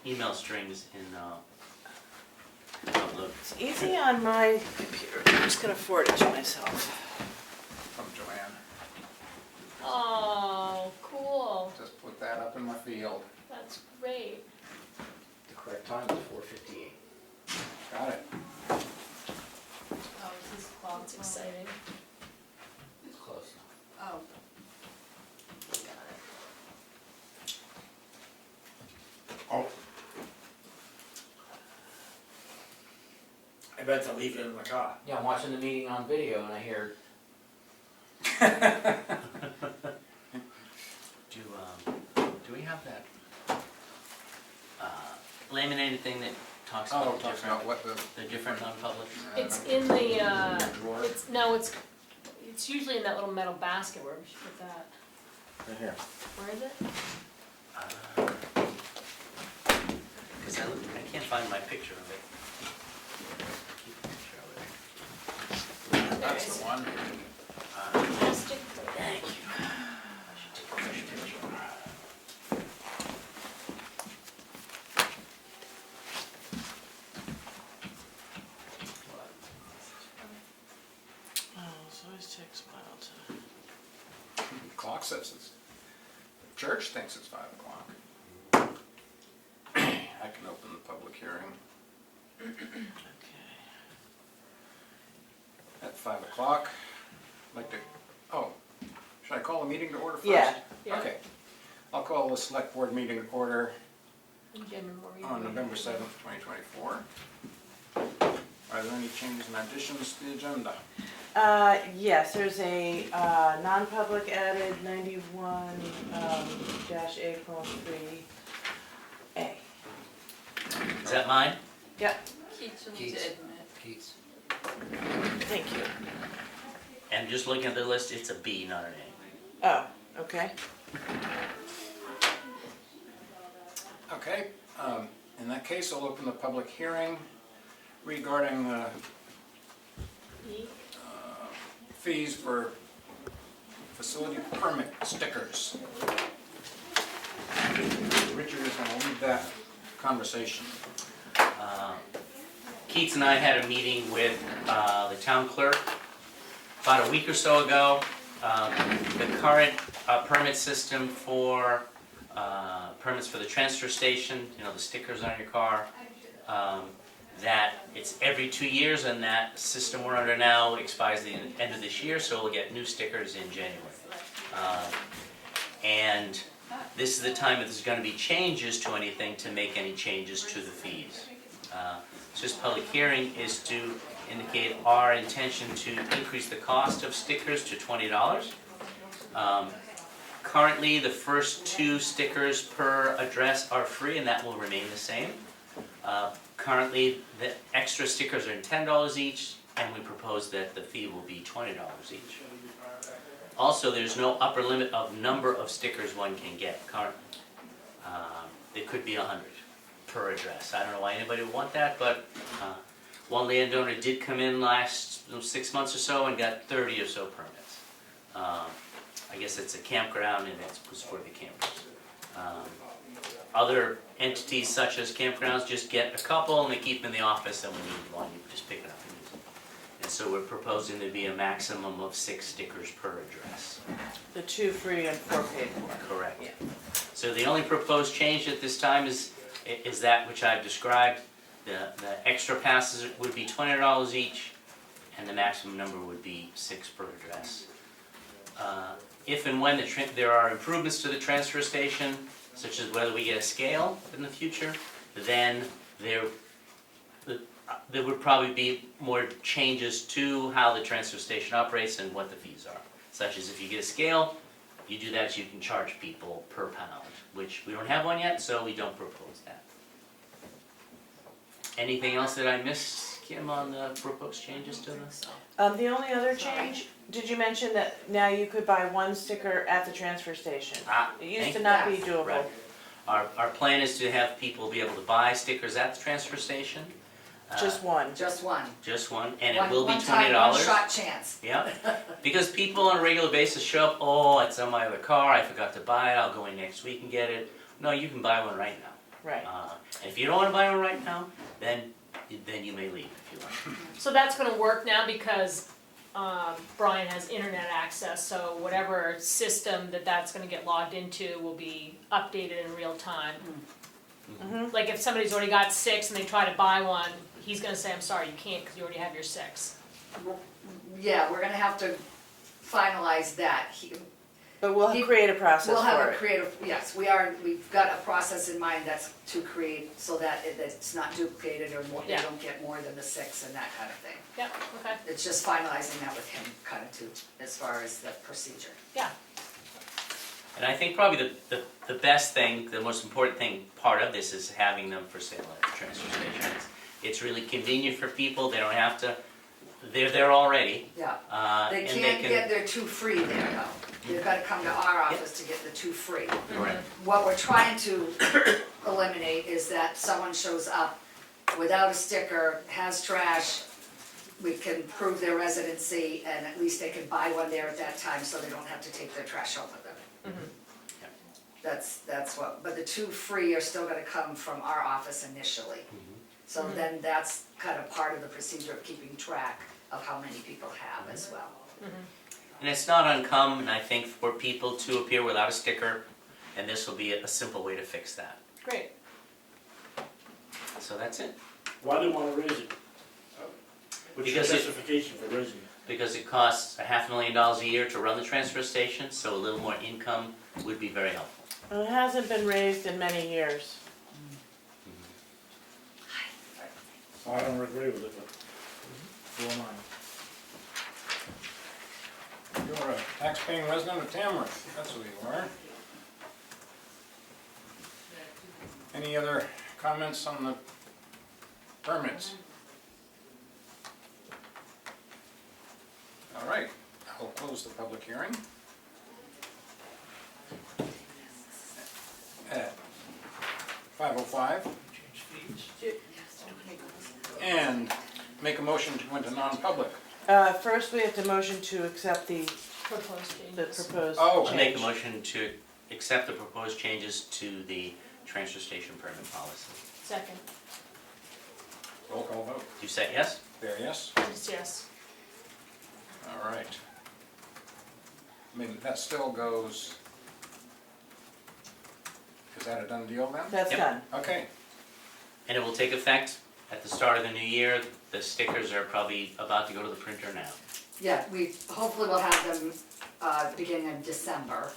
email strings in Outlook. It's easy on my computer. I'm just gonna forward it to myself. From Joanne. Oh, cool. Just put that up in my field. That's great. The correct time is 4:58. Got it. Oh, this is That's exciting. It's close. Oh. Got it. Oh. I bet to leave it in the car. Yeah, I'm watching the meeting on video and I hear. Do we have that laminated thing that talks Oh, about talks about what the different non-public? It's in the, drawer. it's usually in that little metal basket where we should put that. Right here. Where is it? Because I can't find my picture of it. Keep a picture of it. That's the one. Plastic. Thank you. I should take a fresh picture. Oh, it always takes a while to. The clock says it's, the church thinks it's 5 o'clock. I can open the public hearing Okay. at 5 o'clock. Like to, oh, should I call the meeting to order first? Yeah. Yeah. Okay. I'll call the select board meeting to order And Jim and Maureen. on November 7th, 2024. Are there any changes and additions to the agenda? Yes, there's a non-public added 91 dash A colon 3A. Is that mine? Yep, Keats will need Keats. to admit. Keats. thank you. And just looking at the list, it's a B, not an A. Oh, okay. Okay, in that case, I'll open the public hearing regarding the E. fees for facility permit stickers. Richard is going to lead that conversation. Keats and I had a meeting with the town clerk about a week or so ago. The current permit system for permits for the transfer station, you know, the stickers on your car, that it's every 2 years, and that system we're under now expires the end of this year, so we'll get new stickers in January. And this is the time if there's going to be changes to anything, to make any changes to the fees. So this public hearing is to indicate our intention to increase the cost of stickers to $20. Currently, the first 2 stickers per address are free, and that will remain the same. Currently, the extra stickers are $10 each, and we propose that the fee will be $20 each. Also, there's no upper limit of number of stickers one can get currently. It could be 100 per address. I don't know why anybody would want that, but one landowner did come in last 6 months or so and got 30 or so permits. I guess it's a campground, and it was for the campers. Other entities such as campgrounds just get a couple and they keep them in the office, and when you need one, you just pick it up and use it. And so we're proposing there be a maximum of 6 stickers per address. The 2 free and 4 paid for. Correct. Yeah. So the only proposed change at this time is that which I've described. The extra passes would be $20 each, and the maximum number would be 6 per address. If and when there are improvements to the transfer station, such as whether we get a scale in the future, then there would probably be more changes to how the transfer station operates and what the fees are. Such as if you get a scale, you do that, you can charge people per pound, which we don't have one yet, so we don't propose that. Anything else that I missed, Kim, on the proposed changes to this? The only other change, did you mention that now you could buy 1 sticker at the transfer station? It used to not be doable. Right. Our plan is to have people be able to buy stickers at the transfer station. Just 1. Just one. Just one, and it will be $20. One time, one shot chance. Yeah, because people on a regular basis show up, oh, it's on my other car, I forgot to buy it, I'll go in next week and get it. No, you can buy one right now. Right. And if you don't wanna buy one right now, then you may leave if you want. So that's gonna work now because Brian has internet access, so whatever system that's gonna get logged into will be updated in real time. Like if somebody's already got 6 and they try to buy one, he's gonna say, I'm sorry, you can't because you already have your 6. Yeah, we're gonna have to finalize that. But we'll create a process We'll have for a it. creative, yes, we've got a process in mind that's to create so that it's not duplicated or more, they Yeah. don't get more than the 6 and that kind of thing. Yep, okay, It's just finalizing that with him, kind of too, as far as the procedure. yeah, And I think probably the best thing, the most important thing, part of this is having them for sale at the transfer station. It's really convenient for people, they don't have to, they're there already. Yeah, they And can't get their 2 free there though. They've gotta come to our office to get the 2 free. Correct. What we're trying to eliminate is that someone shows up without a sticker, has trash, we can prove their residency, and at least they can buy one there at that time, so they don't have to take their trash home with them. That's what, but the 2 free are still gonna come from our office initially. So then that's kind of part of the procedure of keeping track of how many people have as well. And it's not uncommon, I think, for people to appear without a sticker, and this will be a simple way to fix that. great. So that's it. Why do you want to raise it? What's your Because it- justification for raising it? Because it costs $500,000 a year to run the transfer station, so a little more income would be very helpful. Well, it hasn't been raised in many years. I don't agree with it, but who am I? You're a tax-paying resident of Tamworth, that's who you are. Any other comments on the permits? All right, I'll close the public hearing. At 5:05. And make a motion to go into non-public. First, we have to motion to accept the Proposed the changes. proposed. Oh, I make a motion to accept the proposed changes to the transfer station permit policy. Second, roll call vote. You say yes? There, yes? just yes. All right. I mean, that still goes, is that a done deal then? That's Yep. done. Okay, And it will take effect at the start of the new year. The stickers are probably about to go to the printer now. Yeah, we hopefully will have them beginning of December,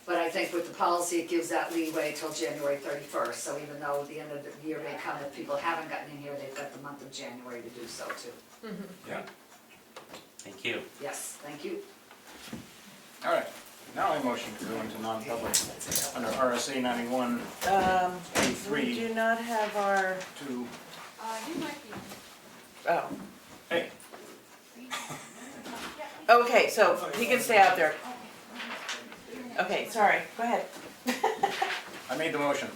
but I think with the policy, it gives that leeway till January 31st. So even though the end of the year may come, if people haven't gotten in here, they've got the month of January to do so too. yeah, Thank you. Yes, thank you. all right. Now I motion to go into non-public under RSA 91 We A3 do not have our, to, You might be. oh. hey, Okay, so he can stay out there. Okay, sorry, go ahead. I made the motion.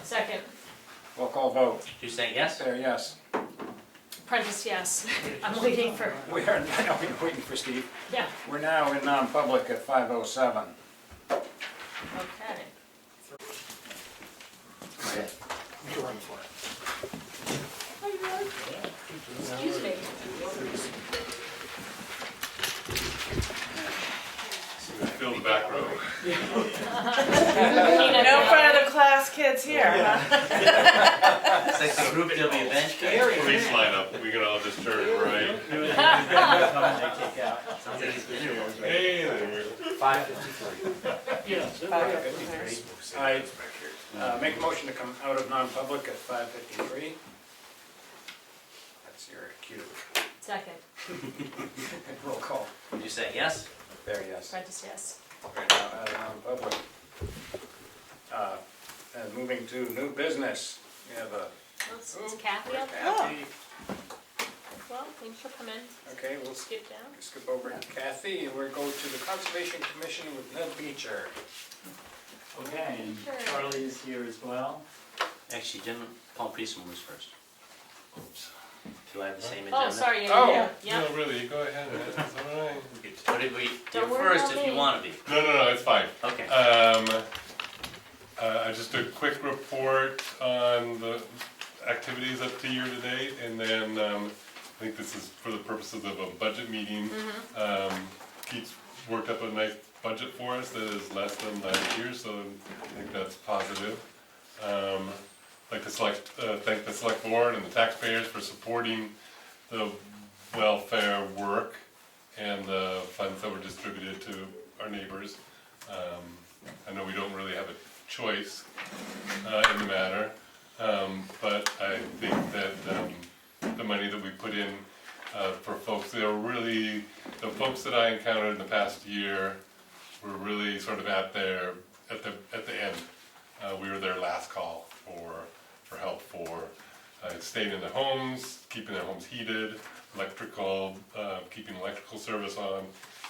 Second, Roll call vote. Did you say yes? There, yes. Prentice, yes. I'm waiting for, We are now waiting for Steve. yeah, We're now in non-public at 5:07. okay. You run for it. Excuse me. Fill the back row. No front of the class kids here, huh? It's like the group WB. Police lineup, we can all just turn right. Sounds like he's been here once. Hey there. 5:53. I make a motion to come out of non-public at 5:53. That's your cue. Second, Roll call. Did you say yes? There, yes. Prentice, yes. We're now out of non-public. And moving to new business, we have a. Is Kathy up there? Kathy. Well, maybe she'll come in, Okay, we'll skip down. skip over to Kathy, and we'll go to the Conservation Commission with Ned Beecher. Okay, and Charlie is here as well. Actually, Paul Priestman was first. Do I have the same agenda? Oh, sorry, Oh. yeah. No, really, go ahead, man. It's all right. What did we do Don't worry first about if you me. want to be? No, it's fine. Okay. Just a quick report on the activities up to year to date, and then I think this is for the purposes of a budget meeting. Keith's worked up a nice budget for us that is less than last year, so I think that's positive. I'd like to thank the select board and the taxpayers for supporting the welfare work and the funds that were distributed to our neighbors. I know we don't really have a choice in the matter, but I think that the money that we put in for folks, they were really, the folks that I encountered in the past year were really sort of at the end. We were their last call for help for staying in their homes, keeping their homes heated, keeping electrical service on,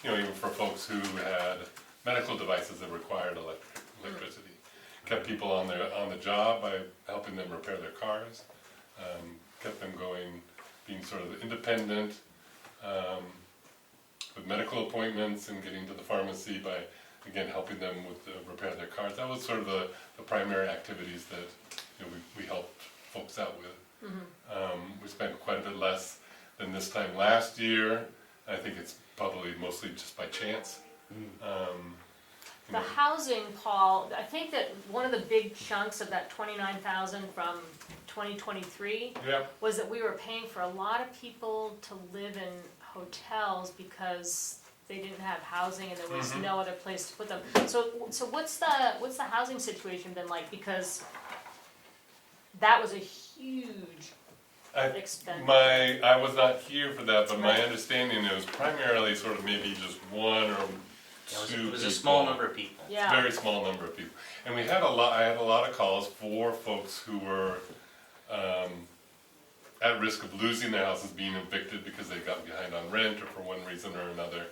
even for folks who had medical devices that required electricity. Kept people on the job by helping them repair their cars, kept them going, being sort of independent with medical appointments and getting to the pharmacy by, again, helping them with repair their cars. That was sort of the primary activities that we helped folks out with. We spent quite a bit less than this time last year. I think it's probably mostly just by chance. The housing, Paul, I think that one of the big chunks of that 29,000 from 2023 was that we were paying for a lot of people to live in hotels because they didn't have housing and there was no other place to put them. So what's the housing situation been like? Because that was a huge expense. I was not here for that, but my understanding is primarily sort of maybe just one or two. It was a small number of people. Yeah. Very small number of people, and I had a lot of calls for folks who were at risk of losing their houses, being evicted because they got behind on rent or for one reason or another.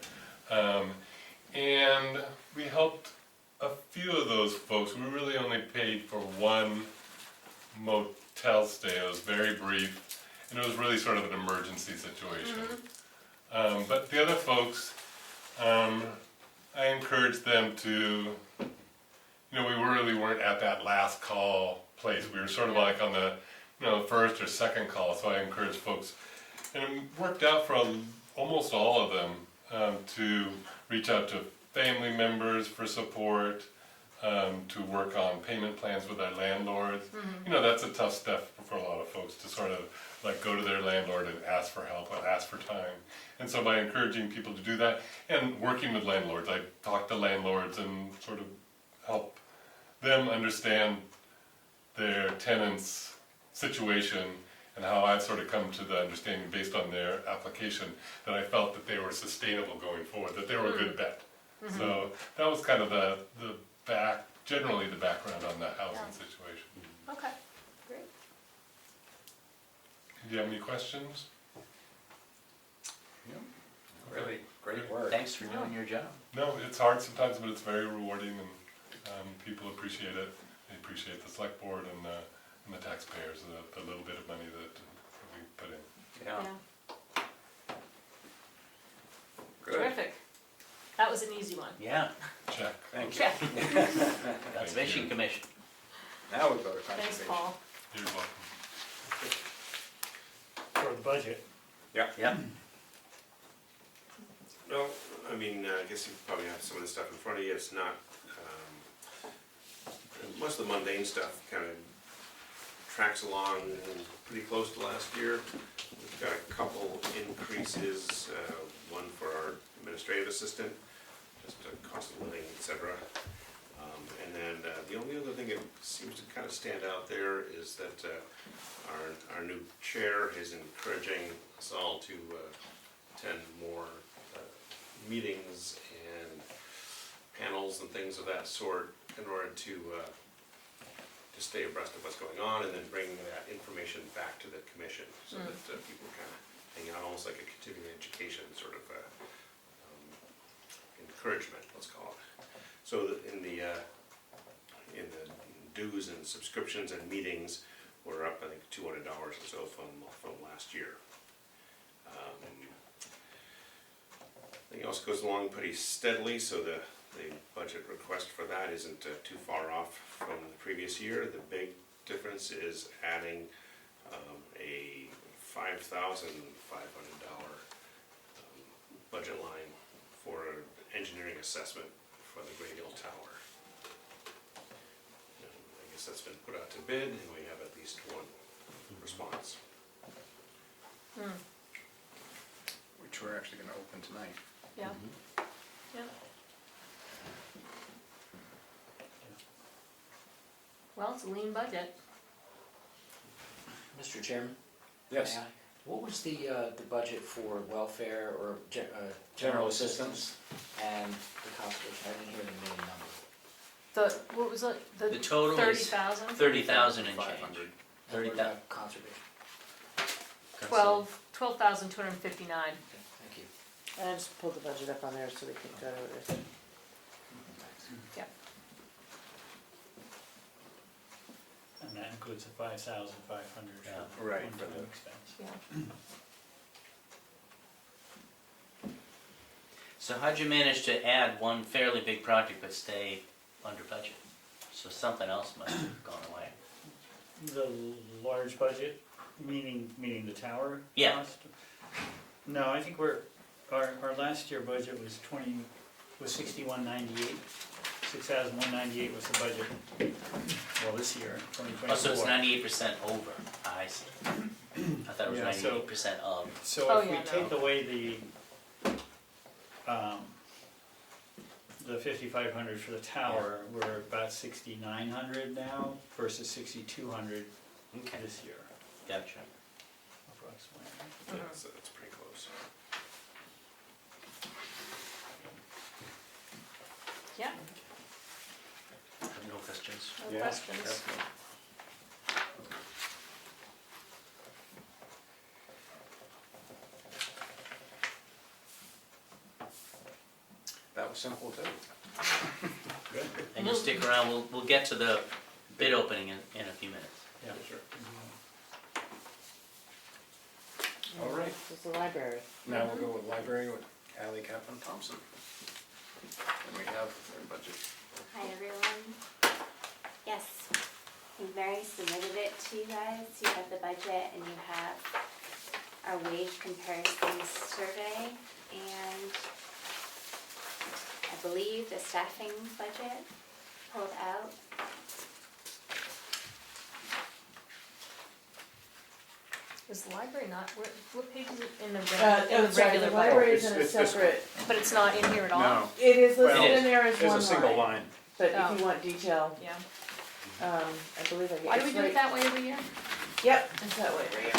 And we helped a few of those folks. We really only paid for one motel stay. It was very brief, and it was really sort of an emergency situation. But the other folks, I encouraged them to, we really weren't at that last call place. We were sort of like on the, first or second call. So I encouraged folks, and it worked out for almost all of them to reach out to family members for support, to work on payment plans with their landlords. That's a tough step for a lot of folks to sort of like go to their landlord and ask for help and ask for time. And so by encouraging people to do that and working with landlords, I talk to landlords and sort of help them understand their tenants' situation and how I've sort of come to the understanding based on their application that I felt that they were sustainable going forward, that they were a good bet. So that was kind of generally the background on the housing situation. Okay, great. Do you have any questions? Really great work. Thanks for doing your job. No, it's hard sometimes, but it's very rewarding, and people appreciate it. They appreciate the select board and the taxpayers, the little bit of money that we put in. Yeah. Good. Terrific. That was an easy one. Yeah. Check. Thank you. Check. Conservation Commission. Now we go to Thanks, conservation. Paul. You're welcome. For the budget. Yep. No, I mean, I guess you probably have some of the stuff in front of you. It's not, most of the mundane stuff kind of tracks along pretty close to last year. We've got a couple increases, one for our administrative assistant, just cost of living, etc. And then the only other thing that seems to kind of stand out there is that our new chair is encouraging us all to attend more meetings and panels and things of that sort in order to stay abreast of what's going on and then bring that information back to the commission so that people kind of hang out, almost like a continuing education sort of encouragement, let's call it. So in the dues and subscriptions and meetings, we're up, I think, $200 or so from last year. Everything else goes along pretty steadily, so the The budget request for that isn't too far off from the previous year. The big difference is adding a $5,500 budget line for engineering assessment for the Great Hill Tower. I guess that's been put out to bid, and we have at least one response. Which we're actually gonna open tonight. Yeah, yeah. Well, it's a lean budget. Mr. Chairman? Yes. may I? What was the budget for welfare or general assistance and the conservation? I didn't hear the main number. What was it, The total is 30,000? 30,000 and change. 500. 30,000. Conservation. 12,259. Okay, thank you. I just pulled the budget up on there so we can go over it. Yep. And that includes the 5,500 Yeah. for Right, one-time for the- expense. Yeah. So how'd you manage to add one fairly big project but stay under budget? So something else must have gone away. The large budget, meaning the tower Yeah. cost? No, I think our last year budget was 6198. 6,198 was the budget. Well, this year, 2024. Oh, so it's 98% over. I see. I thought it was Yeah, so- 98% of. So Oh, if we yeah, no. take away the 5,500 for the tower, we're about 6,900 now versus 6,200 Okay, this year, gotcha. approximately. Yeah, so that's pretty close. Yeah, I have no questions. no Yeah. questions. That was simple too. Good. And you'll stick around, we'll get to the bid opening in a few minutes. Yeah. Sure. All right. This is the library. Now we'll go with library with Ally Kaplan Thompson. And we have our budget. Hi everyone. Yes, I think Mary submitted it to you guys. You have the budget and you have our wage comparisons survey and I believe the staffing budget pulled out. Is the library not, what page is it in the Oh, sorry, regular the budget? library is in a It's this separate, But it's not in here at all? No, it is listed Well, in there as there's one a single line, line. but Oh. if you want detail, Yeah. I believe I get. Why do we it's do it right- that way every year? Yep, it's that way right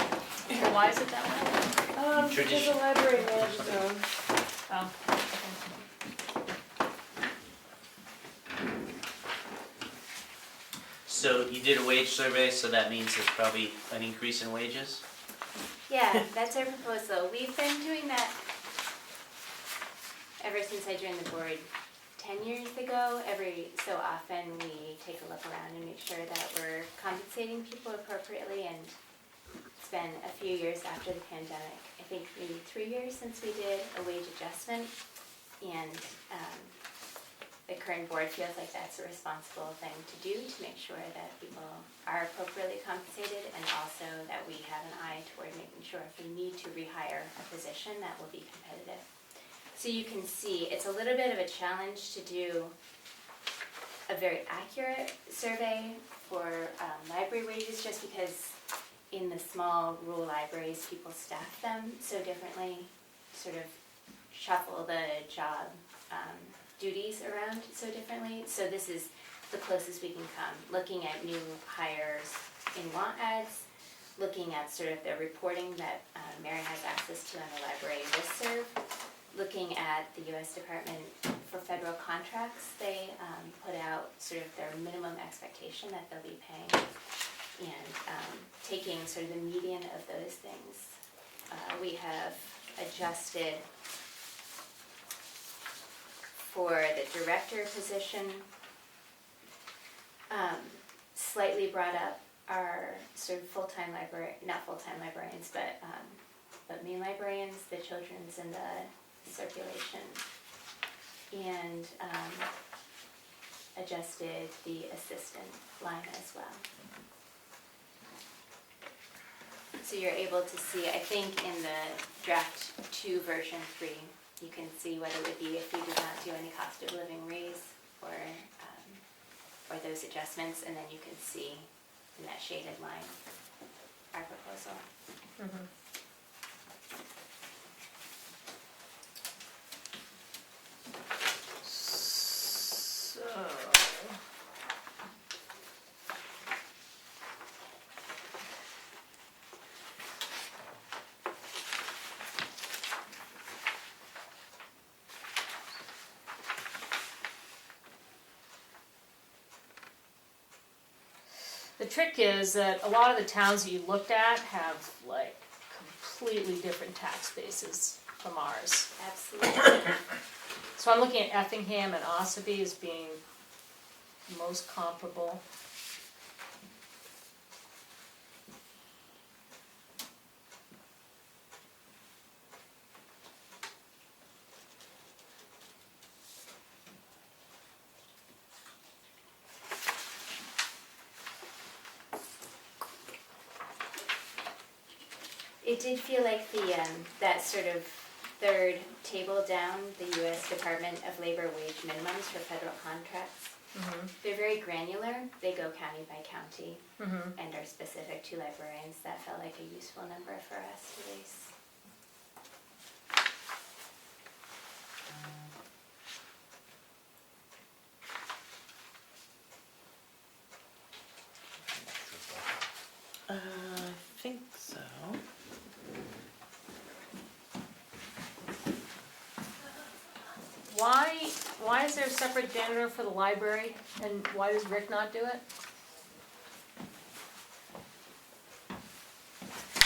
here. Or why is it that way? Because the Tradition. library manages its own. Oh, okay. So you did a wage survey, so that means there's probably an increase in wages? Yeah, that's our proposal. We've been doing that ever since I joined the board 10 years ago. Every so often we take a look around and make sure that we're compensating people appropriately, and it's been a few years after the pandemic. I think maybe 3 years since we did a wage adjustment, and the current board feels like that's a responsible thing to do to make sure that people are appropriately compensated, and also that we have an eye toward making sure if we need to rehire a position that will be competitive. So you can see it's a little bit of a challenge to do a very accurate survey for library wages, just because in the small rural libraries people staff them so differently, sort of shuffle the job duties around so differently. So this is the closest we can come, looking at new hires in want ads, looking at sort of the reporting that Mary has access to on the library listserv, looking at the U.S. Department for Federal Contracts. They put out sort of their minimum expectation that they'll be paying, and taking sort of the median of those things. We have adjusted for the director position, slightly brought up our sort of full-time not full-time librarians, but main librarians, the children's and the circulation. and adjusted the assistant line as well. So you're able to see, I think in the draft 2 version 3, you can see what it would be if we did not do any cost of living raise or those adjustments, and then you can see in that shaded line our proposal. Mhm. So, the trick is that a lot of the towns that you looked at have like completely different tax bases from ours. Absolutely. So I'm looking at Effingham and Ossipee as being most comparable. It did feel like the, that sort of third table down, the U.S. Department of Labor wage minimums for federal contracts, they're very granular. They go county by county and are specific to librarians. That felt like a useful number for us to base. I think so. Why is there a separate janitor for the library, and why does Rick not do it?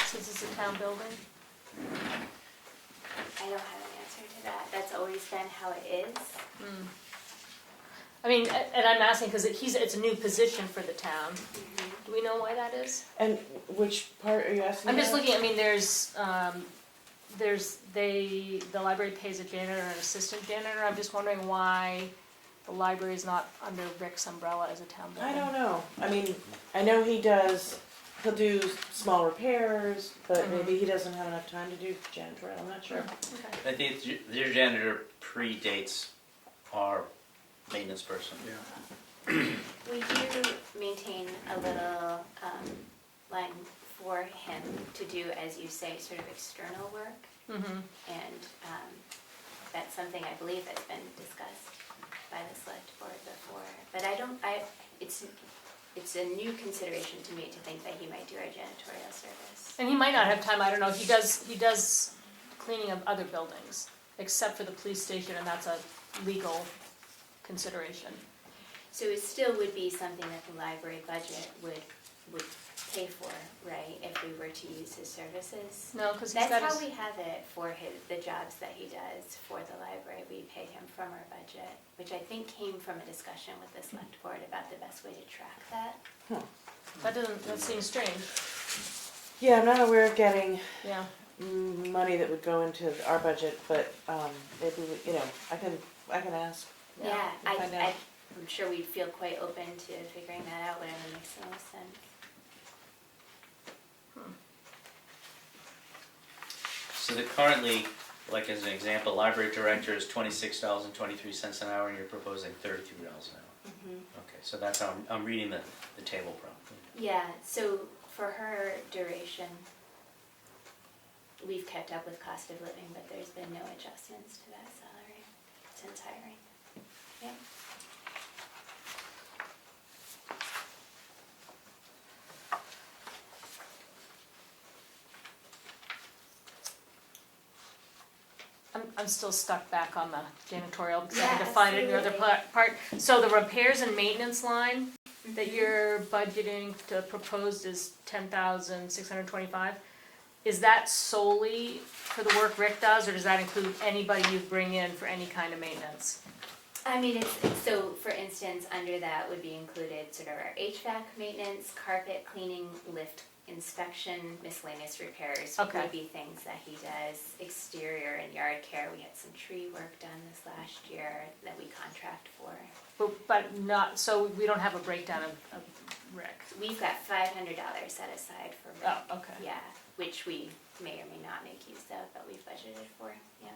Since it's a town building? I don't have an answer to that. That's always been how it is. I mean, and I'm asking because it's a new position for the town. Do we know why that is? And which part are you asking I'm just about? looking, I mean, the library pays a janitor and an assistant janitor. I'm just wondering why the library is not under Rick's umbrella as a town building. I don't know. I mean, I know he'll do small repairs, but maybe he doesn't have enough time to do janitorial, I'm not sure. I think your janitor predates our maintenance person. Yeah. We do maintain a little line for him to do, as you say, sort of external work. And that's something I believe that's been discussed by the select board before. But it's a new consideration to me to think that he might do our janitorial service. And he might not have time, I don't know, he does cleaning of other buildings, except for the police station, and that's a legal consideration. So it still would be something that the library budget would pay for, right, if we were to use his services? No, because he's That's got how his, we have it for the jobs that he does for the library. We pay him from our budget, which I think came from a discussion with the select board about the best way to track that. that seems strange, Yeah, I'm not aware of getting yeah. money that would go into our budget, but maybe, I can ask. Yeah, and find out. I'm sure we'd feel quite open to figuring that out, whatever makes the most sense. So currently, like as an example, library director is $26.23 an hour, and you're proposing $33 an hour. Okay, so that's how I'm reading the table properly. Yeah, so for her duration, we've kept up with cost of living, but there's been no adjustments to that salary since hiring. Yep. I'm still stuck back on the janitorial because I had to Yeah, find it in the other absolutely. part. So the repairs and maintenance line that you're budgeting to propose is $10,625. Is that solely for the work Rick does, or does that include anybody you bring in for any kind of maintenance? I mean, it's so for instance, under that would be included sort of our HVAC maintenance, carpet cleaning, lift inspection, miscellaneous repairs Okay. would be things that he does. Exterior and yard care, we had some tree work done this last year that we contract for. But not, so we don't have a breakdown of Rick? We've got $500 set aside for Rick. Oh, okay. Yeah, which we may or may not make use of, but we've budgeted for, yeah.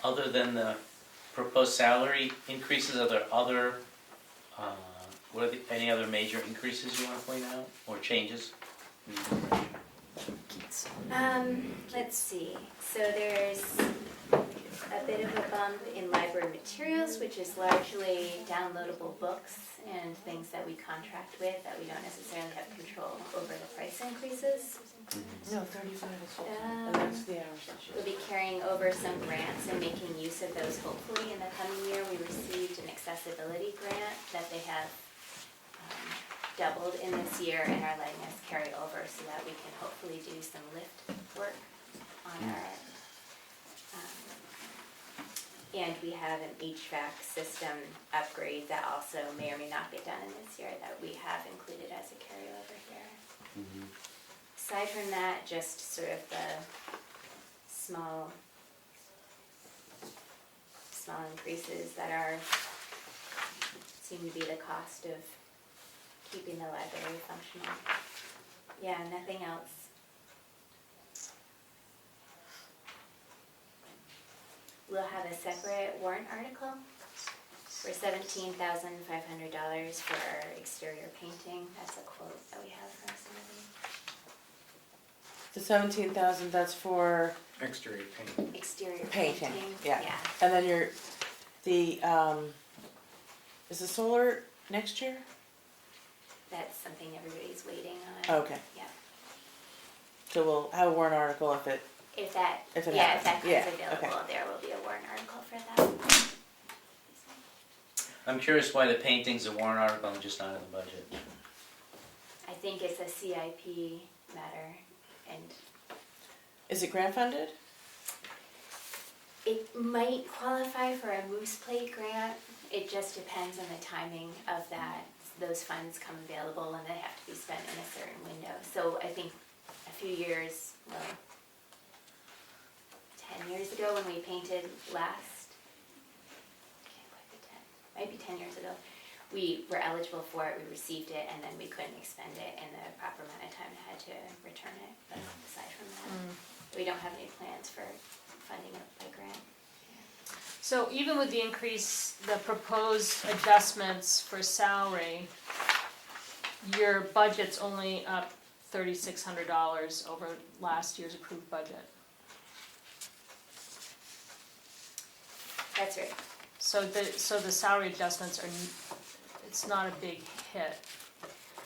Other than the proposed salary increases, are there other, any other major increases you want to point out, or changes? Let's see, so there's a bit of a bump in library materials, which is largely downloadable books and things that we contract with that we don't necessarily have control over the price increases. No, 35 is full-time, and that's the hours that We'll be carrying over some grants and making use of those hopefully in the coming year. We received an accessibility grant that they have doubled in this year and are letting us carry over so that we can hopefully do some lift work on our, and we have an HVAC system upgrade that also may or may not get done in this year that we have included as a carryover here. Aside from that, just sort of the small increases that are, seem to be the cost of keeping the library functional. Yeah, nothing else. We'll have a separate warrant article for $17,500 for our exterior painting. That's a quote that we have from somebody. The 17,000, that's for, Exterior paint. Exterior Painting, painting. yeah. and then is the solar next year? That's something everybody's waiting on. Okay, Yeah. so we'll have a warrant article if it, If that If it yeah, if happens. that comes Yeah, available, okay. there will be a warrant article for that. I'm curious why the painting's a warrant article and just not in the budget. I think it's a CIP matter, and is it grant funded? it might qualify for a Moose Plate grant. It just depends on the timing of that. Those funds come available and they have to be spent in a certain window. So I think a few years, well, 10 years ago when we painted last, can't quite be 10, might be 10 years ago, we were eligible for it, we received it, and then we couldn't expend it in the proper amount of time and had to return it. But aside from that, we don't have any plans for funding it by grant. So even with the increase, the proposed adjustments for salary, your budget's only up $3,600 over last year's approved budget. That's right. So the salary adjustments are, it's not a big hit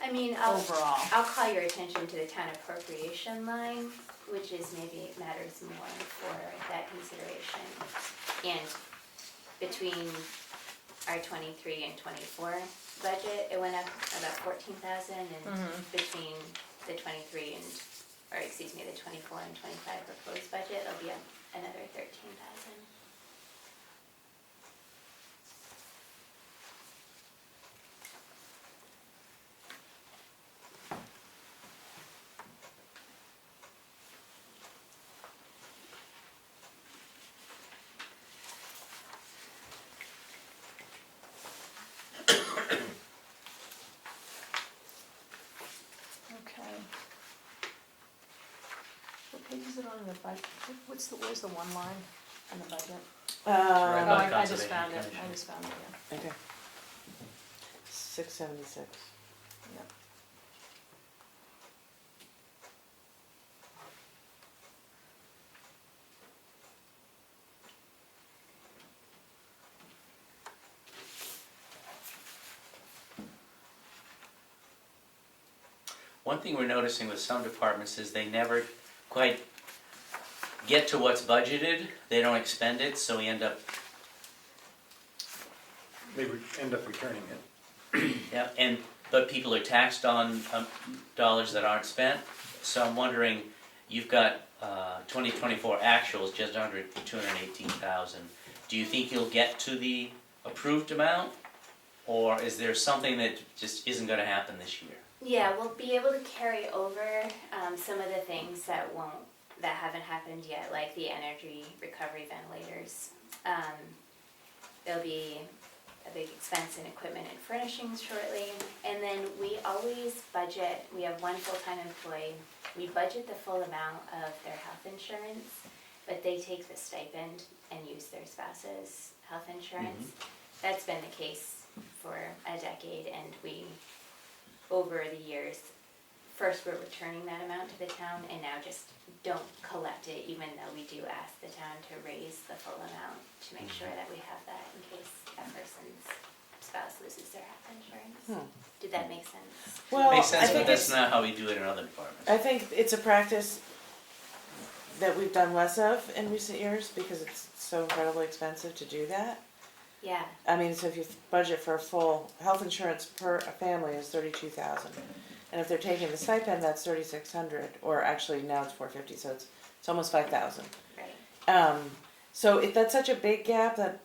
I mean, overall. I'll call your attention to the town appropriation line, which is maybe matters more for that consideration. And between our 23 and 24 budget, it went up about 14,000, and between the 23 and, or excuse me, the 24 and 25 proposed budget, it'll be up another 13,000. Okay. What page is it on in the budget? Where's the one line on the budget? Right. Oh, by I just Conservation found it, Commission. I just found it, yeah. Okay. 676. Yep. One thing we're noticing with some departments is they never quite get to what's budgeted, they don't expend it, so we end up, They would end up returning it. yeah, but people are taxed on dollars that aren't spent. So I'm wondering, you've got 2024 actuals just under 218,000. Do you think you'll get to the approved amount? Or is there something that just isn't gonna happen this year? Yeah, we'll be able to carry over some of the things that haven't happened yet, like the energy recovery ventilators. There'll be a big expense in equipment and furnishings shortly. And then we always budget, we have one full-time employee, we budget the full amount of their health insurance, but they take the stipend and use their spouse's health insurance. That's been the case for a decade, and we, over the years, first we're returning that amount to the town, and now just don't collect it, even though we do ask the town to raise the full amount to make sure that we have that in case that person's spouse loses their health insurance. Did that make sense? Well, Makes I sense, but think that's it's, not how we do it in other departments. I think it's a practice that we've done less of in recent years because it's so incredibly expensive to do that. Yeah, I mean, so if you budget for a full health insurance per family is $32,000, and if they're taking the stipend, that's $3,600, or actually now it's $450, so it's almost $5,000. right. So if that's such a big gap that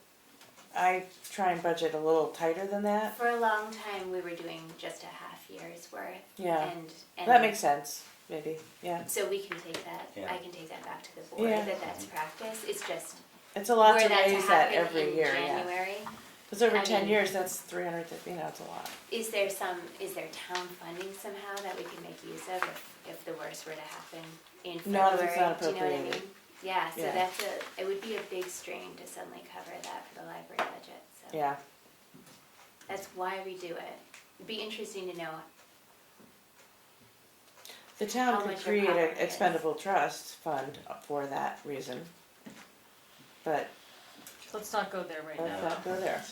I try and budget a little tighter than that. For a long time, we were doing just a half year's worth. Yeah, And that makes sense. Maybe, yeah. so we can take that, Yeah. I can take that back to the board, Yeah. that's practice, it's just, It's a lot were to that to raise that happen every in year, yeah. January, Because over I 10 mean- years, that's 350, it's a lot. is there town funding somehow that we can make use of if the worst were to happen in February? Not if it's not Do you know what I appropriated. mean? Yeah, so Yeah. it would be a big strain to suddenly cover that for the library budget, so. Yeah, That's why we do it. It'd be interesting to know, the town How could much your create power an is. expendable trust fund for that reason. But Let's not go there right let's now. not go there.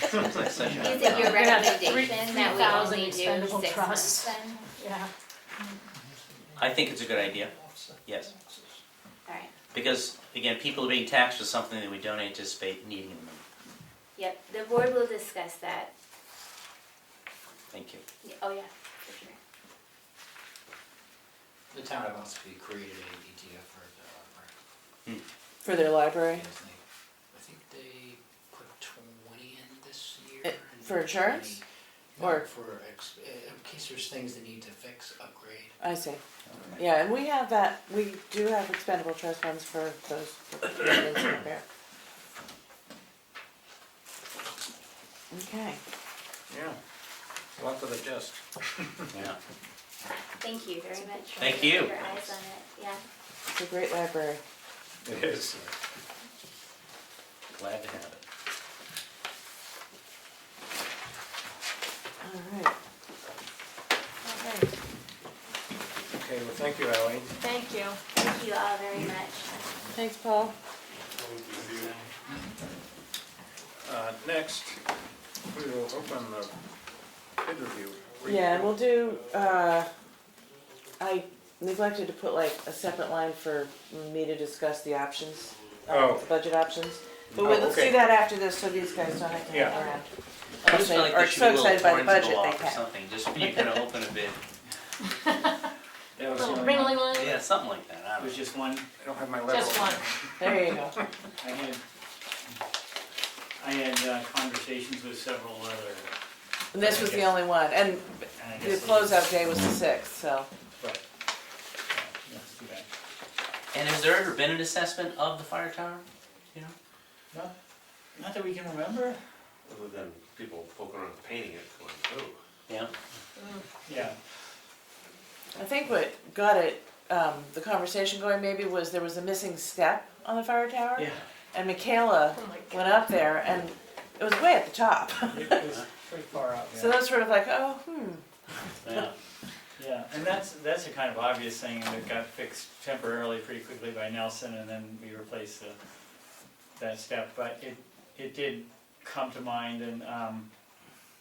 Seems like such a- is it your We have recommendation that we 3,000 only do expendable 6 trusts. months then? Yeah. I think it's a good idea, yes. Alright, Because, again, people are being taxed for something that we don't anticipate needing in them. yep, the board will discuss that. Thank you. Oh, yeah, for sure. The town had also created a ETF for the library. For their library. Yes, I think they put 20 in this year. It- and for insurance? 20 Or- No, for, in case there's things they need to fix, upgrade. I see. Yeah, and we have that, we do have expendable trust funds for those maintenance and repair. Okay. Yeah, a lot to digest. Yeah. Thank you very much for Thank you. your eyes on it, yeah. It's a great library. It is. Glad to have it. All right. Okay. Okay, well, thank you, Ally. Thank you. Thank you all very much. Thanks, Paul. Next, we will open the bid review. Yeah, and we'll do, I neglected to put like a separate line for me to discuss the options, Oh. the budget options. But Oh, let's okay. do that after this, so these guys don't have to hang Yeah. around. I Unless just they feel like are there should be so a little excited by the torrent budget, go they off or can. something, just when you're gonna open a bid. That was Little the ring only- ling ling. Yeah, something like that, I It don't was know. just one, I don't have my level. Just one. There you go. I had conversations with several other, And this was the only one, and and I the guess. closeout day was the 6th, so. But, yeah, that's too bad. And has there ever been an assessment of the fire tower? You know? Not that we can remember. Other than people poking around painting it, going, oh. Yeah. Yeah, I think what got it, the conversation going maybe was there was a missing step on the fire tower. Yeah. And Michaela Oh my God. went up there and it was way at the top. it was pretty far out, So yeah. that's sort of like, oh, Yeah. Yeah, and that's a kind of obvious thing, and it got fixed temporarily pretty quickly by Nelson, and then we replaced that step. But it did come to mind, and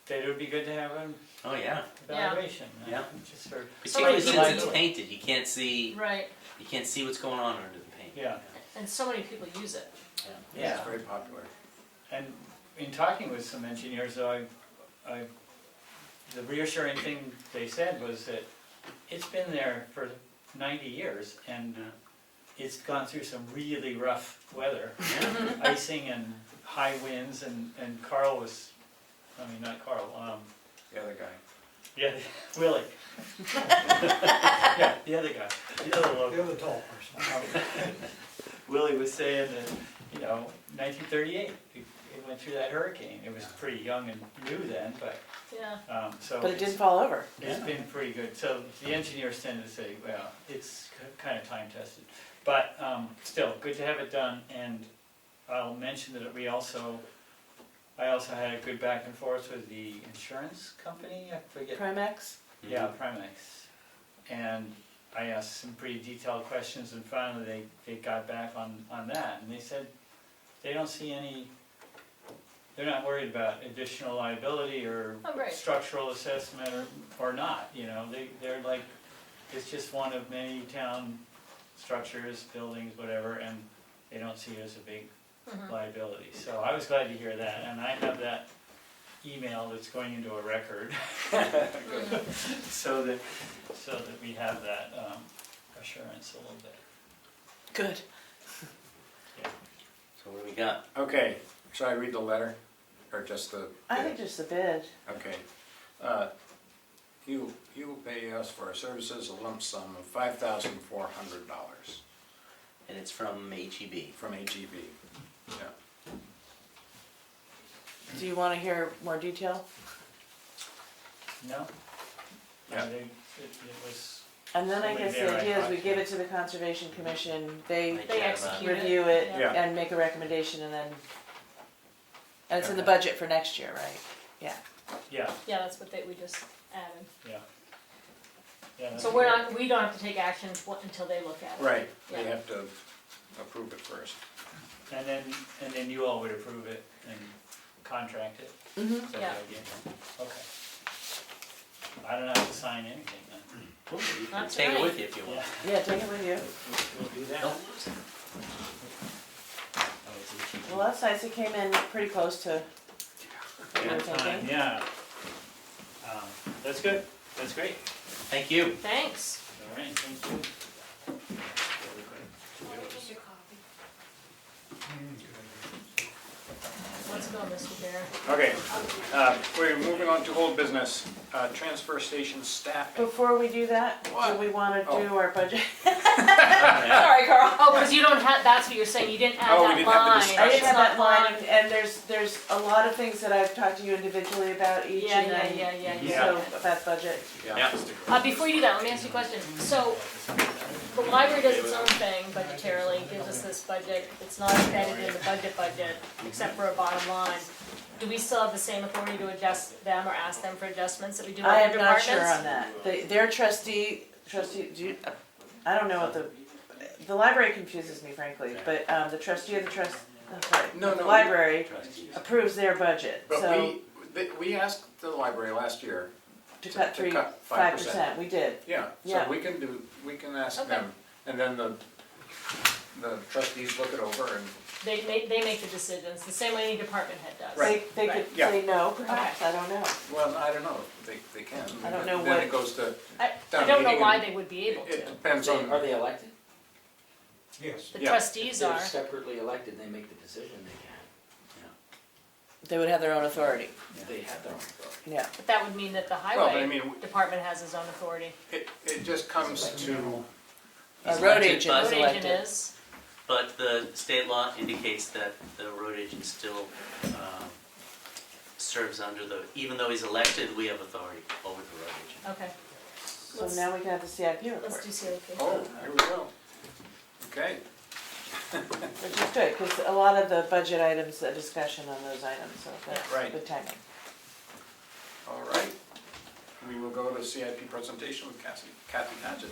that it would be good to have an Oh, yeah. evaluation. Yeah. Just for, Particularly Somebody since could it's do it. painted, you can't see, Right, what's going on under the paint. yeah. and so many people use it. Yeah. It's very popular. And in talking with some engineers, though, the reassuring thing they said was that it's been there for 90 years, and it's gone through some really rough weather, icing and high winds and Carl was, I mean, not Carl, The other guy. yeah, Willie. Yeah, the other guy, the other local. The other tall person. Willie was saying that, 1938, it went through that hurricane. It was pretty young and new then, but, Yeah. so. But it didn't fall over. It's been pretty good. So the engineers tend to say, well, it's kind of time tested. But still, good to have it done. And I'll mention that I also had a good back and forth with the insurance company, I forget. Primex? Yeah, Primex. And I asked some pretty detailed questions, and finally they got back on that. And they said they don't see any, they're not worried about additional liability or Oh, great. structural assessment or not, they're like, it's just one of many town structures, buildings, whatever, and they don't see it as a big liability. So I was glad to hear that, and I have that email that's going into a record. so that we have that assurance a little bit. Good. So what do we got? Okay, should I read the letter, or just the? I think just the bid. Okay. You will pay us for our services a lump sum of $5,400 And it's from HEB. from HEB. Yeah. Do you want to hear more detail? No? Yeah. It was, And then I Only guess there, the idea I is we thought, give yeah. it to the Conservation Commission, they They execute it. review it Yeah. and make a recommendation, and then, and it's in the Okay. budget for next year, right? Yeah. yeah, Yeah, that's what we just added. yeah. Yeah, that's So we don't have to take action until they look at it. Right, they Yeah. have to approve it first. And then you all would approve it and contract it? Mm-hmm. Is that the Yeah. idea? Okay. I don't have to sign anything then. Cool, you can That's take it right. with you if you want. Yeah, Yeah, take it with you. we'll do that. Don't lose it. Oh, it's HEB. Well, that's nice, it came in pretty close to what you were thinking. Yeah. That's good, that's great. Thank you. Thanks. All right, thank you. Let's go, Mr. Bear. Okay, we're moving on to old business, transfer station staffing. Before we do that, do What? we want to Oh. do our budget? Yeah. Sorry, Carl. Oh, because you don't have, that's what you're saying, you didn't add Oh, we that didn't have the line. discussion. I didn't have that It's not line, and there's a lot of things that I've talked to you individually about each, Yeah, and yeah, then, yeah. so, about budget. Yeah. Before you do that, let me ask you a question. So, the library does its own thing budgetarily, gives us this budget, it's not embedded in the budget, except for a bottom line. Do we still have the same authority to adjust them or ask them for adjustments that we do in I other am not departments? sure on that. Their trustee, I don't know what the library confuses me frankly, but, the trustee of the trust, No, the no. library Trustee. approves their budget, But so we asked the library last year, to cut to cut 5%, we did. yeah, so Yeah. we can ask Okay. them. And then the trustees look it over and, They make the decisions, the same way any department head does. They Right. could Yeah. say no, perhaps, I don't know. well, I don't know, they can. I don't know Then what- it goes to I town don't know meeting why and they would be able It to. depends on, Are they elected? Yes. The Yeah. trustees If are. they're separately elected, they make the decision, they They would have their own authority, can. They have their own authority. yeah. But that would mean that the well, but I highway mean, department has his own authority. it just comes to, A He's road elected, agent but- is Road agent elected. is. But the state law indicates that the road agent still serves under even though he's elected, we have authority over the road agent. Okay, So now we can have the CIP report, let's do CIP. oh, here we go. Okay, which is good, because a lot of the budget items, the discussion on those items, so that's Right. good timing. all right. We will go to CIP presentation with Kathy Padgett.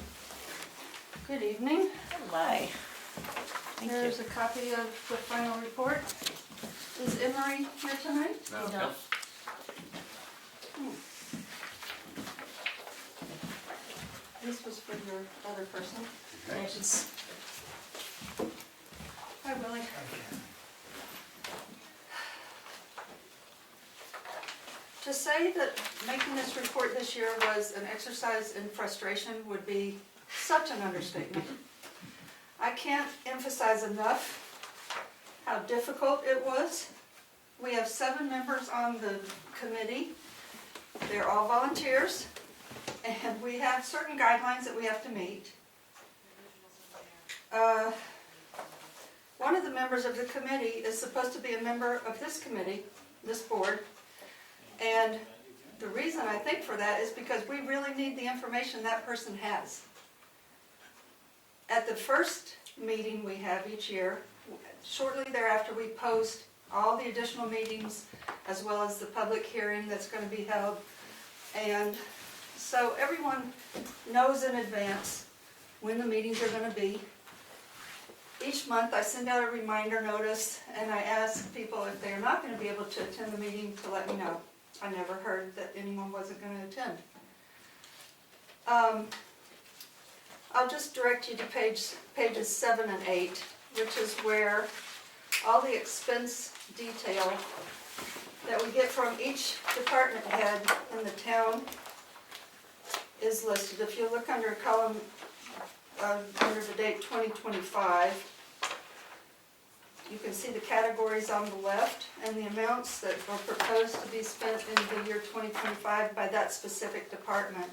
Good evening. Hi. Thank Here's you. a copy of the final report. Is Emery here tonight? No? No. This was for your other person. Yeah, she's, Hi, Willie. To say that making this report this year was an exercise in frustration would be such an understatement. I can't emphasize enough how difficult it was We have 7 members on the committee. They're all volunteers, and we have certain guidelines that we have to meet. One of the members of the committee is supposed to be a member of this committee, this board, and the reason I think for that is because we really need the information that person has. At the first meeting we have each year, shortly thereafter we post all the additional meetings as well as the public hearing that's going to be held. And so everyone knows in advance when the meetings are going to be. Each month I send out a reminder notice and I ask people if they're not going to be able to attend the meeting to let me know. I never heard that anyone wasn't going to attend. I'll just direct you to pages 7 and 8, which is where all the expense detail that we get from each department head in the town is listed. If you look under column under the date 2025, you can see the categories on the left and the amounts that were proposed to be spent in the year 2025 by that specific department.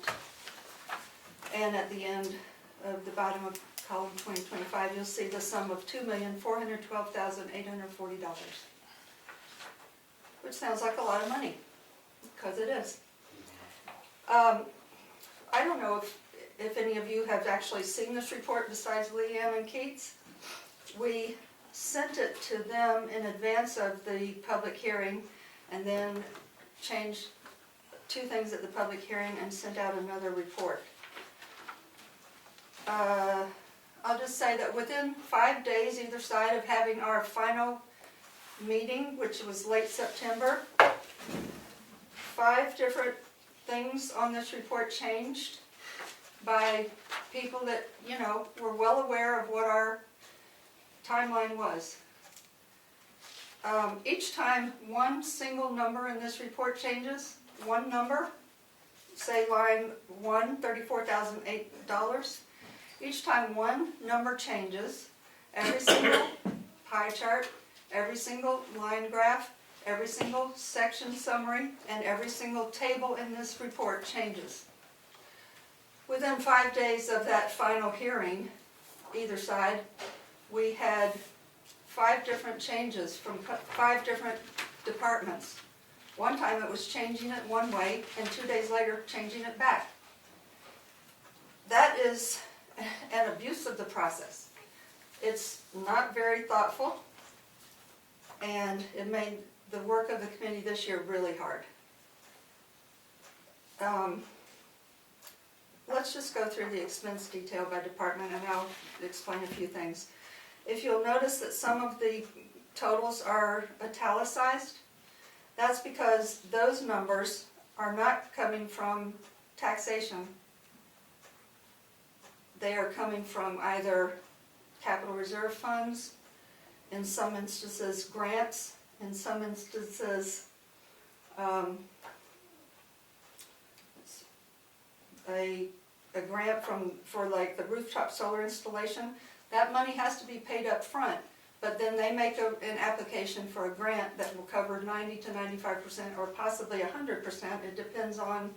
And at the end of the bottom of column 2025, you'll see the sum of $2,412,840, which sounds like a lot of money, because it is. I don't know if any of you have actually seen this report besides Leanne and Keats. We sent it to them in advance of the public hearing and then changed 2 things at the public hearing and sent out another report. I'll just say that within 5 days either side of having our final meeting, which was late September, 5 different things on this report changed by people that, you know, were well aware of what our timeline was. Each time one single number in this report changes, one number, say line 1, $34,008, each time one number changes, every single pie chart, every single line graph, every single section summary, and every single table in this report changes. Within 5 days of that final hearing, either side, we had 5 different changes from 5 different departments. One time it was changing it one way, and 2 days later changing it back. That is an abuse of the process. It's not very thoughtful, and it made the work of the committee this year really hard. Let's just go through the expense detail by department and I'll explain a few things. If you'll notice that some of the totals are italicized, that's because those numbers are not coming from taxation. They are coming from either capital reserve funds, in some instances grants, in some instances a grant for like the rooftop solar installation. That money has to be paid up front, but then they make an application for a grant that will cover 90 to 95% or possibly 100%. It depends on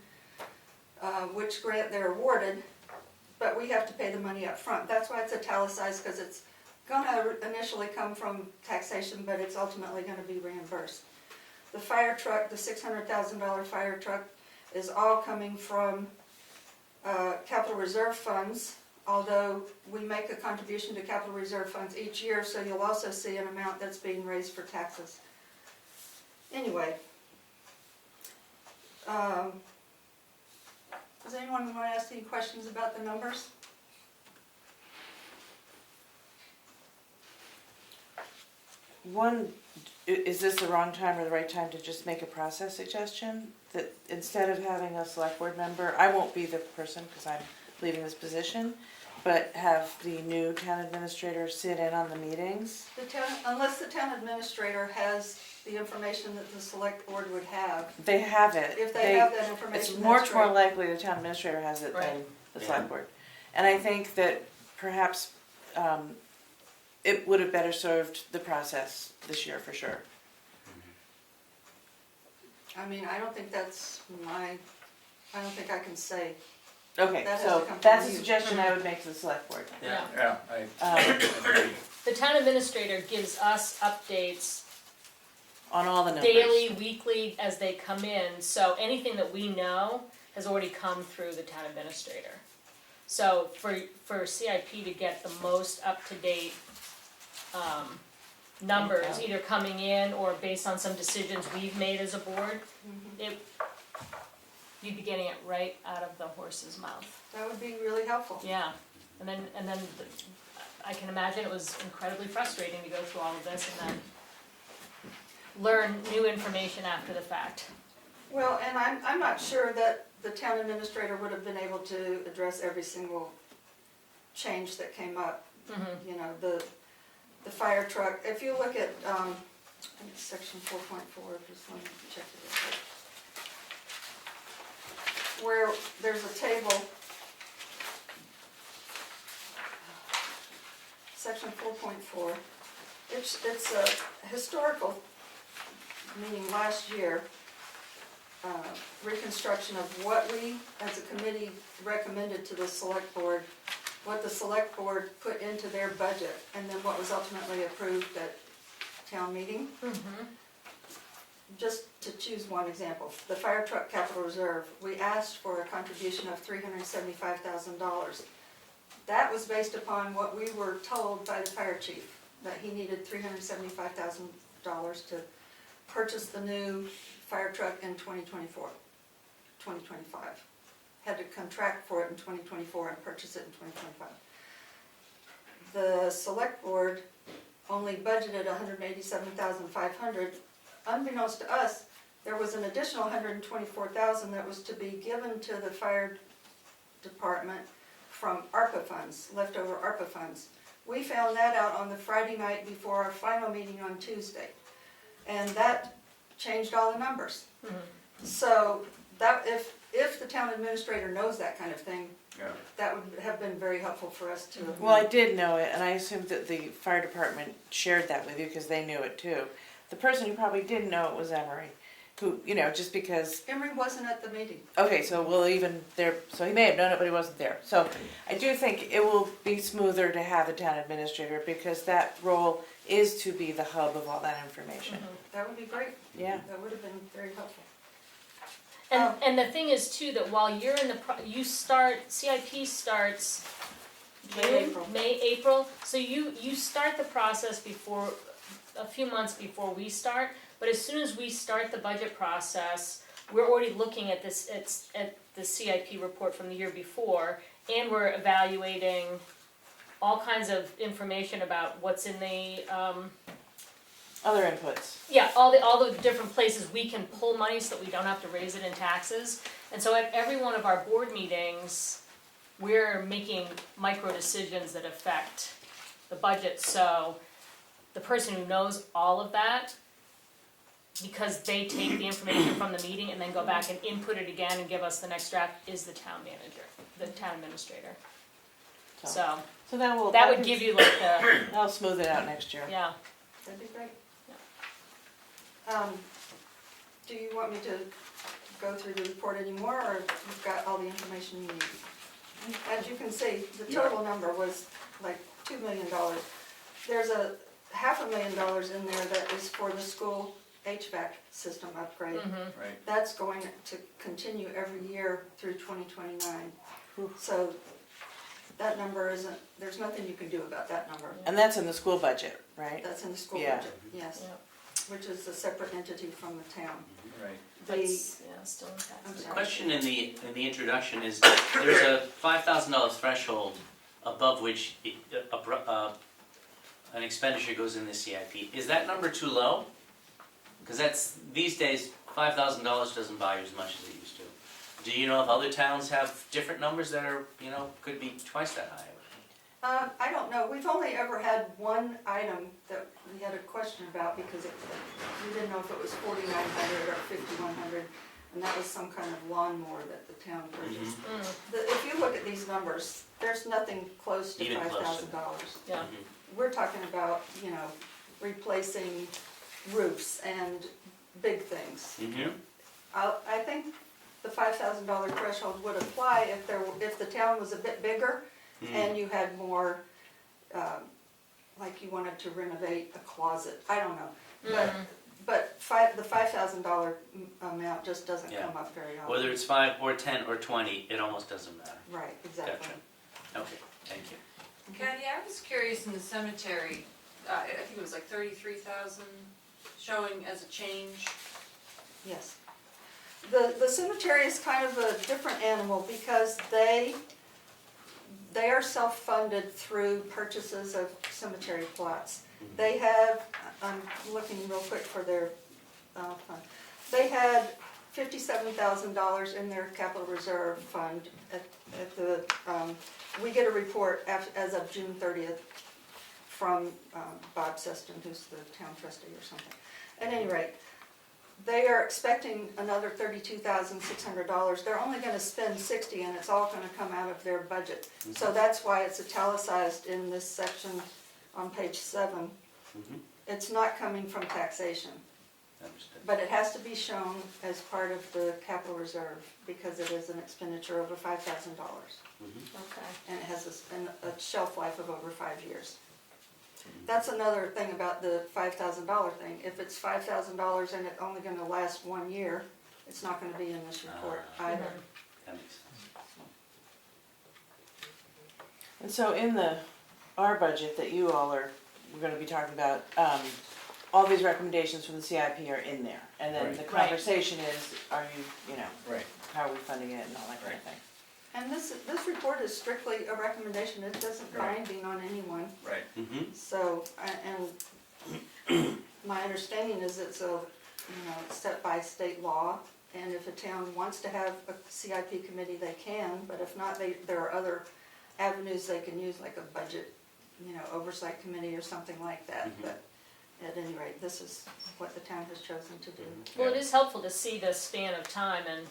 which grant they're awarded, but we have to pay the money up front. That's why it's italicized, because it's going to initially come from taxation, but it's ultimately going to be reimbursed. The fire truck, the $600,000 fire truck, is all coming from capital reserve funds, although we make a contribution to capital reserve funds each year, so you'll also see an amount that's being raised for taxes. Anyway, does anyone want to ask any questions about the numbers? Is this the wrong time or the right time to just make a process suggestion? That instead of having a select board member, I won't be the person because I'm leaving this position, but have the new town administrator sit in on the meetings? Unless the town administrator has the information that the select board would have. They have it. If they have that information, It's that's much more great. likely the town administrator has it than the select board. And I think that perhaps it would have better served the process this year for sure. I mean, I don't think that's I don't think I can say. Okay, That has so to come from that's a you. suggestion I would make to the select board. Yeah. Yeah, I agree. The town administrator gives us updates On all the numbers. daily, weekly, as they come in, so anything that we know has already come through the town administrator. So for CIP to get the most up-to-date, numbers, Okay. either coming in or based on some decisions we've made as a board, you'd be getting it right out of the horse's mouth. That would be really helpful. Yeah, and then I can imagine it was incredibly frustrating to go through all of this and then learn new information after the fact. Well, and I'm not sure that the town administrator would have been able to address every single change that came up. Mm-hmm. You know, the fire truck, if you look at, I think it's section 4.4, just let me check it out. Where there's a table, section 4.4, it's a historical, meaning last year, reconstruction of what we, as a committee, recommended to the select board, what the select board put into their budget, and then what was ultimately approved at town meeting. Mm-hmm. Just to choose one example, the fire truck capital reserve, we asked for a contribution of $375,000. That was based upon what we were told by the fire chief, that he needed $375,000 to purchase the new fire truck in 2024, 2025. Had to contract for it in 2024 and purchase it in 2025. The select board only budgeted $187,500. Unbeknownst to us, there was an additional $124,000 that was to be given to the fire department from ARPA funds, leftover ARPA funds. We found that out on the Friday night before our final meeting on Tuesday. And that changed all the numbers. Mm-hmm. So that if the town administrator knows that kind of thing, Yeah. that would have been very helpful for us to. Well, I did know it, and I assumed that the fire department shared that with you because they knew it too. The person who probably didn't know it was Emery, who, you know, just because, Emery wasn't at the meeting. okay, so we'll even there, so he may have known it, but he wasn't there. So I do think it will be smoother to have a town administrator because that role is to be the hub of all that information. That would be great. Yeah. That would have been very helpful. And the thing is too, that while you're in the, CIP starts May, April, so you start the process before, a few months before we start, but as soon as we start the budget process, we're already looking at this, at the CIP report from the year before, and we're evaluating all kinds of information about what's in the, Other inputs. yeah, all the different places we can pull money so that we don't have to raise it in taxes. And so at every one of our board meetings, we're making micro decisions that affect the budget. So the person who knows all of that, because they take the information from the meeting and then go back and input it again and give us the next draft, is the town manager, the town administrator. So that would give you like the, I'll smooth it out next year. yeah. That'd be great. Do you want me to go through the report anymore, or you've got all the information you need? As you can see, the total number was like $2 million. There's a $500,000 in there that is for the school HVAC system upgrade. Mm-hmm. Right. That's going to continue every year through 2029. Whew. So that number isn't, there's nothing you can do about that number. And that's in the school budget, right? That's in the school Yeah. budget, yes, which is a separate entity from the town. Right. That's, yeah, still in tax. I'm The sorry. question in the introduction is, there's a $5,000 threshold above which an expenditure goes in the CIP. Is that number too low? Because that's, these days, $5,000 doesn't buy you as much as it used to. Do you know if other towns have different numbers that are, could be twice that high? I don't know, we've only ever had one item that we had a question about because we didn't know if it was 4,900 or 5,100, and that was some kind of lawnmower that the town purchased. If you look at these numbers, there's nothing close to Even closer. $5,000. Yeah. We're talking about, replacing roofs and big things. Mm-hmm. I think the $5,000 threshold would apply if the town was a bit bigger and you had more, like you wanted to renovate a closet, I don't know. But the $5,000 amount just doesn't Yeah. come up very often. Whether it's 5 or 10 or 20, it almost doesn't matter. Right, exactly. Gotcha. Okay, thank you. Kathy, I was curious in the cemetery, I think it was like 33,000 showing as a change. Yes. The cemetery is kind of a different animal because they are self-funded through purchases of cemetery plots. They have, I'm looking real quick for their fund. They had $57,000 in their capital reserve fund at the, we get a report as of June 30th from Bob Seston, who's the town trustee or something. At any rate, they are expecting another $32,600. They're only going to spend $60,000 and it's all going to come out of their budget. So that's why it's italicized in this section on page 7. It's not coming from taxation, Understood. but it has to be shown as part of the capital reserve because it is an expenditure over $5,000. Okay. And it has a shelf life of over 5 years. That's another thing about the $5,000 thing. If it's $5,000 and it's only going to last 1 year, it's not going to be in this report either. That makes sense. And so in our budget that you all we're gonna be talking about, all these recommendations from the CIP are in there. And then Right. the conversation is, are you know, Right. how are we funding it and all that kind of thing. And this report is strictly a recommendation. It doesn't Right. binding on anyone. Right. So, and my understanding is it's it's set by state law, and if a town wants to have a CIP committee, they can, but if not, there are other avenues they can use, like a budget, oversight committee or something like that, but at any rate, this is what the town has chosen to do. Well, it is helpful to see the span of time, and,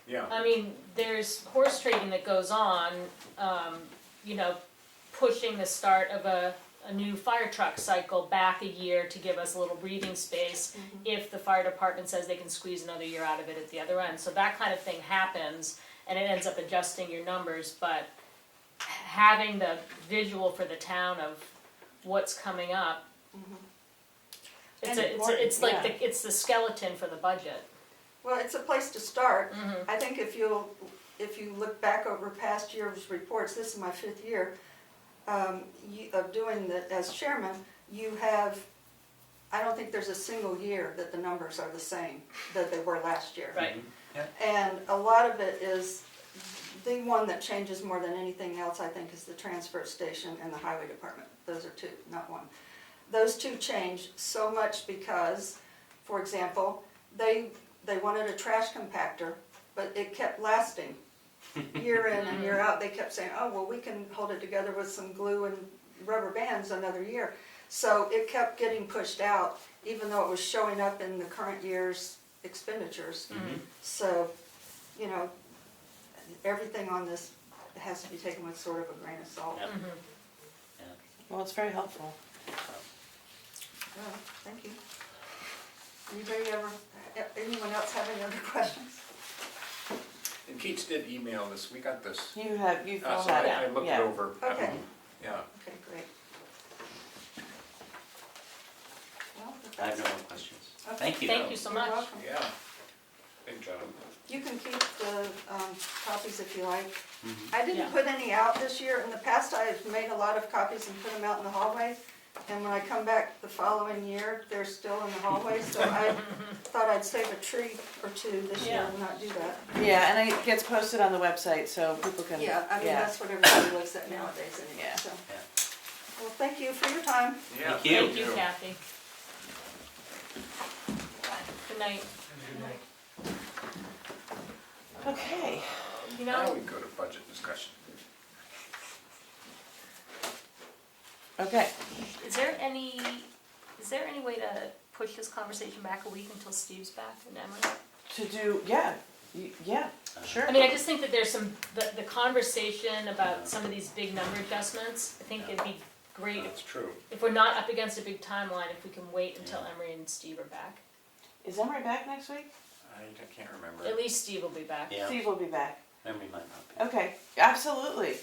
Yeah. I mean, there's horse trading that goes on, pushing the start of a new fire truck cycle back a year to give us a little breathing space if the fire department says they can squeeze another year out of it at the other end. So that kind of thing happens, and it ends up adjusting your numbers, but having the visual for the town of what's coming up, it's like it's the skeleton for the budget. Well, it's a place to start. I think if you look back over past year's reports, this is my 5th year of doing that as chairman, you have, I don't think there's a single year that the numbers are the same that they were last year. Right. And a lot of it is, the one that changes more than anything else, I think, is the transfer station and the highway department. Those are 2, not 1. Those 2 change so much because, for example, they wanted a trash compactor, but it kept lasting. Year in and year out, they kept saying, oh, well, we can hold it together with some glue and rubber bands another year. So it kept getting pushed out, even though it was showing up in the current year's expenditures. So, everything on this has to be taken with sort of a grain of salt. Yep. Well, it's very helpful. Well, thank you. Anyone else have any other questions? And Keats did email this, we got this. You've So all had I it, looked it yeah. over. Okay. Yeah. Okay, great. Well, if I have no that's more questions. Okay. Thank you. Thank you so You're much. welcome. Yeah. Big job. You can keep the copies if you like. I Yeah. didn't put any out this year. In the past, I've made a lot of copies and put them out in the hallway. And when I come back the following year, they're still in the hallway. So I thought I'd save a tree or 2 this year and not do that. Yeah, and it gets posted on the website so people can. Yeah, I mean, that's what everybody looks at nowadays anyway, Yeah. so. Well, thank you for your time. Yeah. Thank you. Thank you, Kathy. Good night. Okay. Now we go to budget discussion. Okay. Is there any way to push this conversation back a week until Steve's back and Emily? To do, yeah, sure. I mean, I just think that there's the conversation about some of these big number adjustments, I think it'd be great That's true. if we're not up against a big timeline, if we can wait until Emery and Steve are back. Is Emery back next week? I can't remember. At least Steve will be back. Yeah, Steve will be back. memory might not be. Okay, absolutely,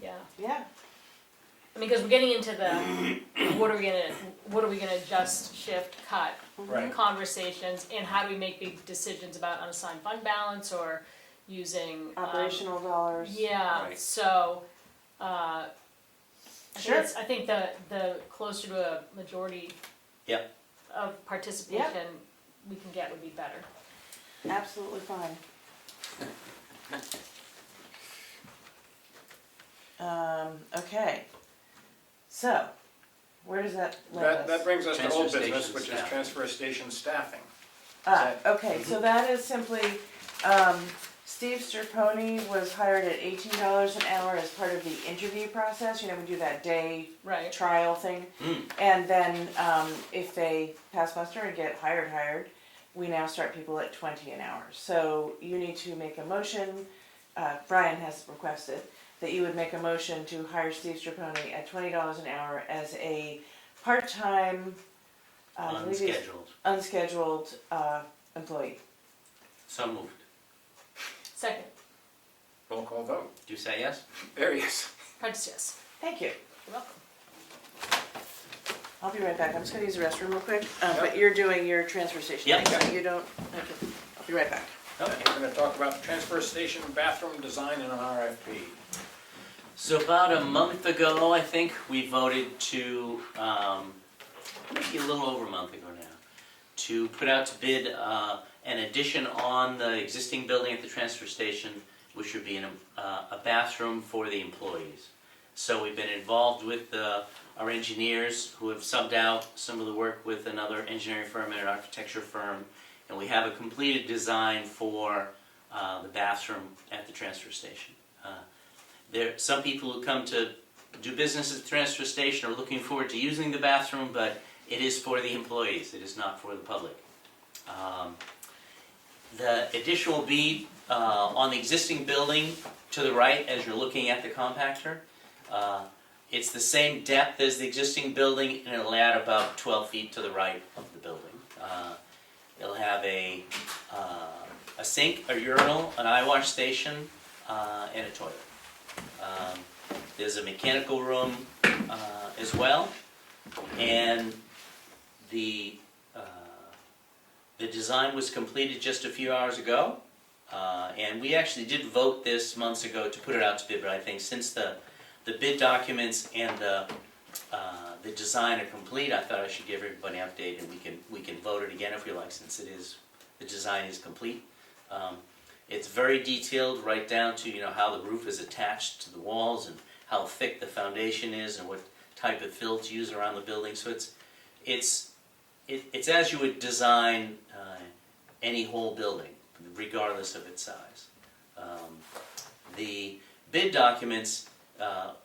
Yeah. yeah. I mean, because we're getting into the, what are we gonna adjust, shift, cut Right. conversations, and how do we make big decisions about unassigned fund balance or using. Operational dollars. Yeah, Right. so, Sure. I think the closer to a majority. Yep. Of participation we can get would be better. Absolutely fine. Okay, so, where does that land us? That brings us to old Transfer business, station which is staff. transfer station staffing. Okay, so that is simply, Steve Straponi was hired at $18 an hour as part of the interview process. You know, we do that day Right. trial thing. And then, if they pass muster and get hired, we now start people at 20 an hour. So you need to make a motion, Brian has requested, that you would make a motion to hire Steve Straponi at $20 an hour as a part-time, I believe he's Unscheduled. unscheduled, employee. So moved. Second, Roll call vote. Do you say yes? There he is. Prentice, yes. Thank you. You're welcome. I'll be right back. I'm just gonna use the restroom real quick, but you're doing your transfer station. Yep. thing, so you don't, okay, I'll be right back. Okay. We're gonna talk about transfer station bathroom design and an RFP. So about a month ago, I think, we voted to, maybe a little over a month ago now, to put out to bid an addition on the existing building at the transfer station, which would be a bathroom for the employees. So we've been involved with our engineers who have subbed out some of the work with another engineering firm and an architecture firm, and we have a completed design for the bathroom at the transfer station. Some people who come to do business at the transfer station are looking forward to using the bathroom, but it is for the employees, it is not for the public. The addition will be on the existing building to the right as you're looking at the compactor. It's the same depth as the existing building, and it'll add about 12 feet to the right of the building. It'll have a sink, a urinal, an eye wash station, and a toilet. There's a mechanical room as well, and the design was completed just a few hours ago, and we actually did vote this months ago to put it out to bid, but I think since the bid documents and the design are complete, I thought I should give everybody an update, and we can vote it again if we like, since the design is complete. It's very detailed, right down to how the roof is attached to the walls and how thick the foundation is and what type of fill to use around the building. So it's as you would design any whole building, regardless of its size. The bid documents, our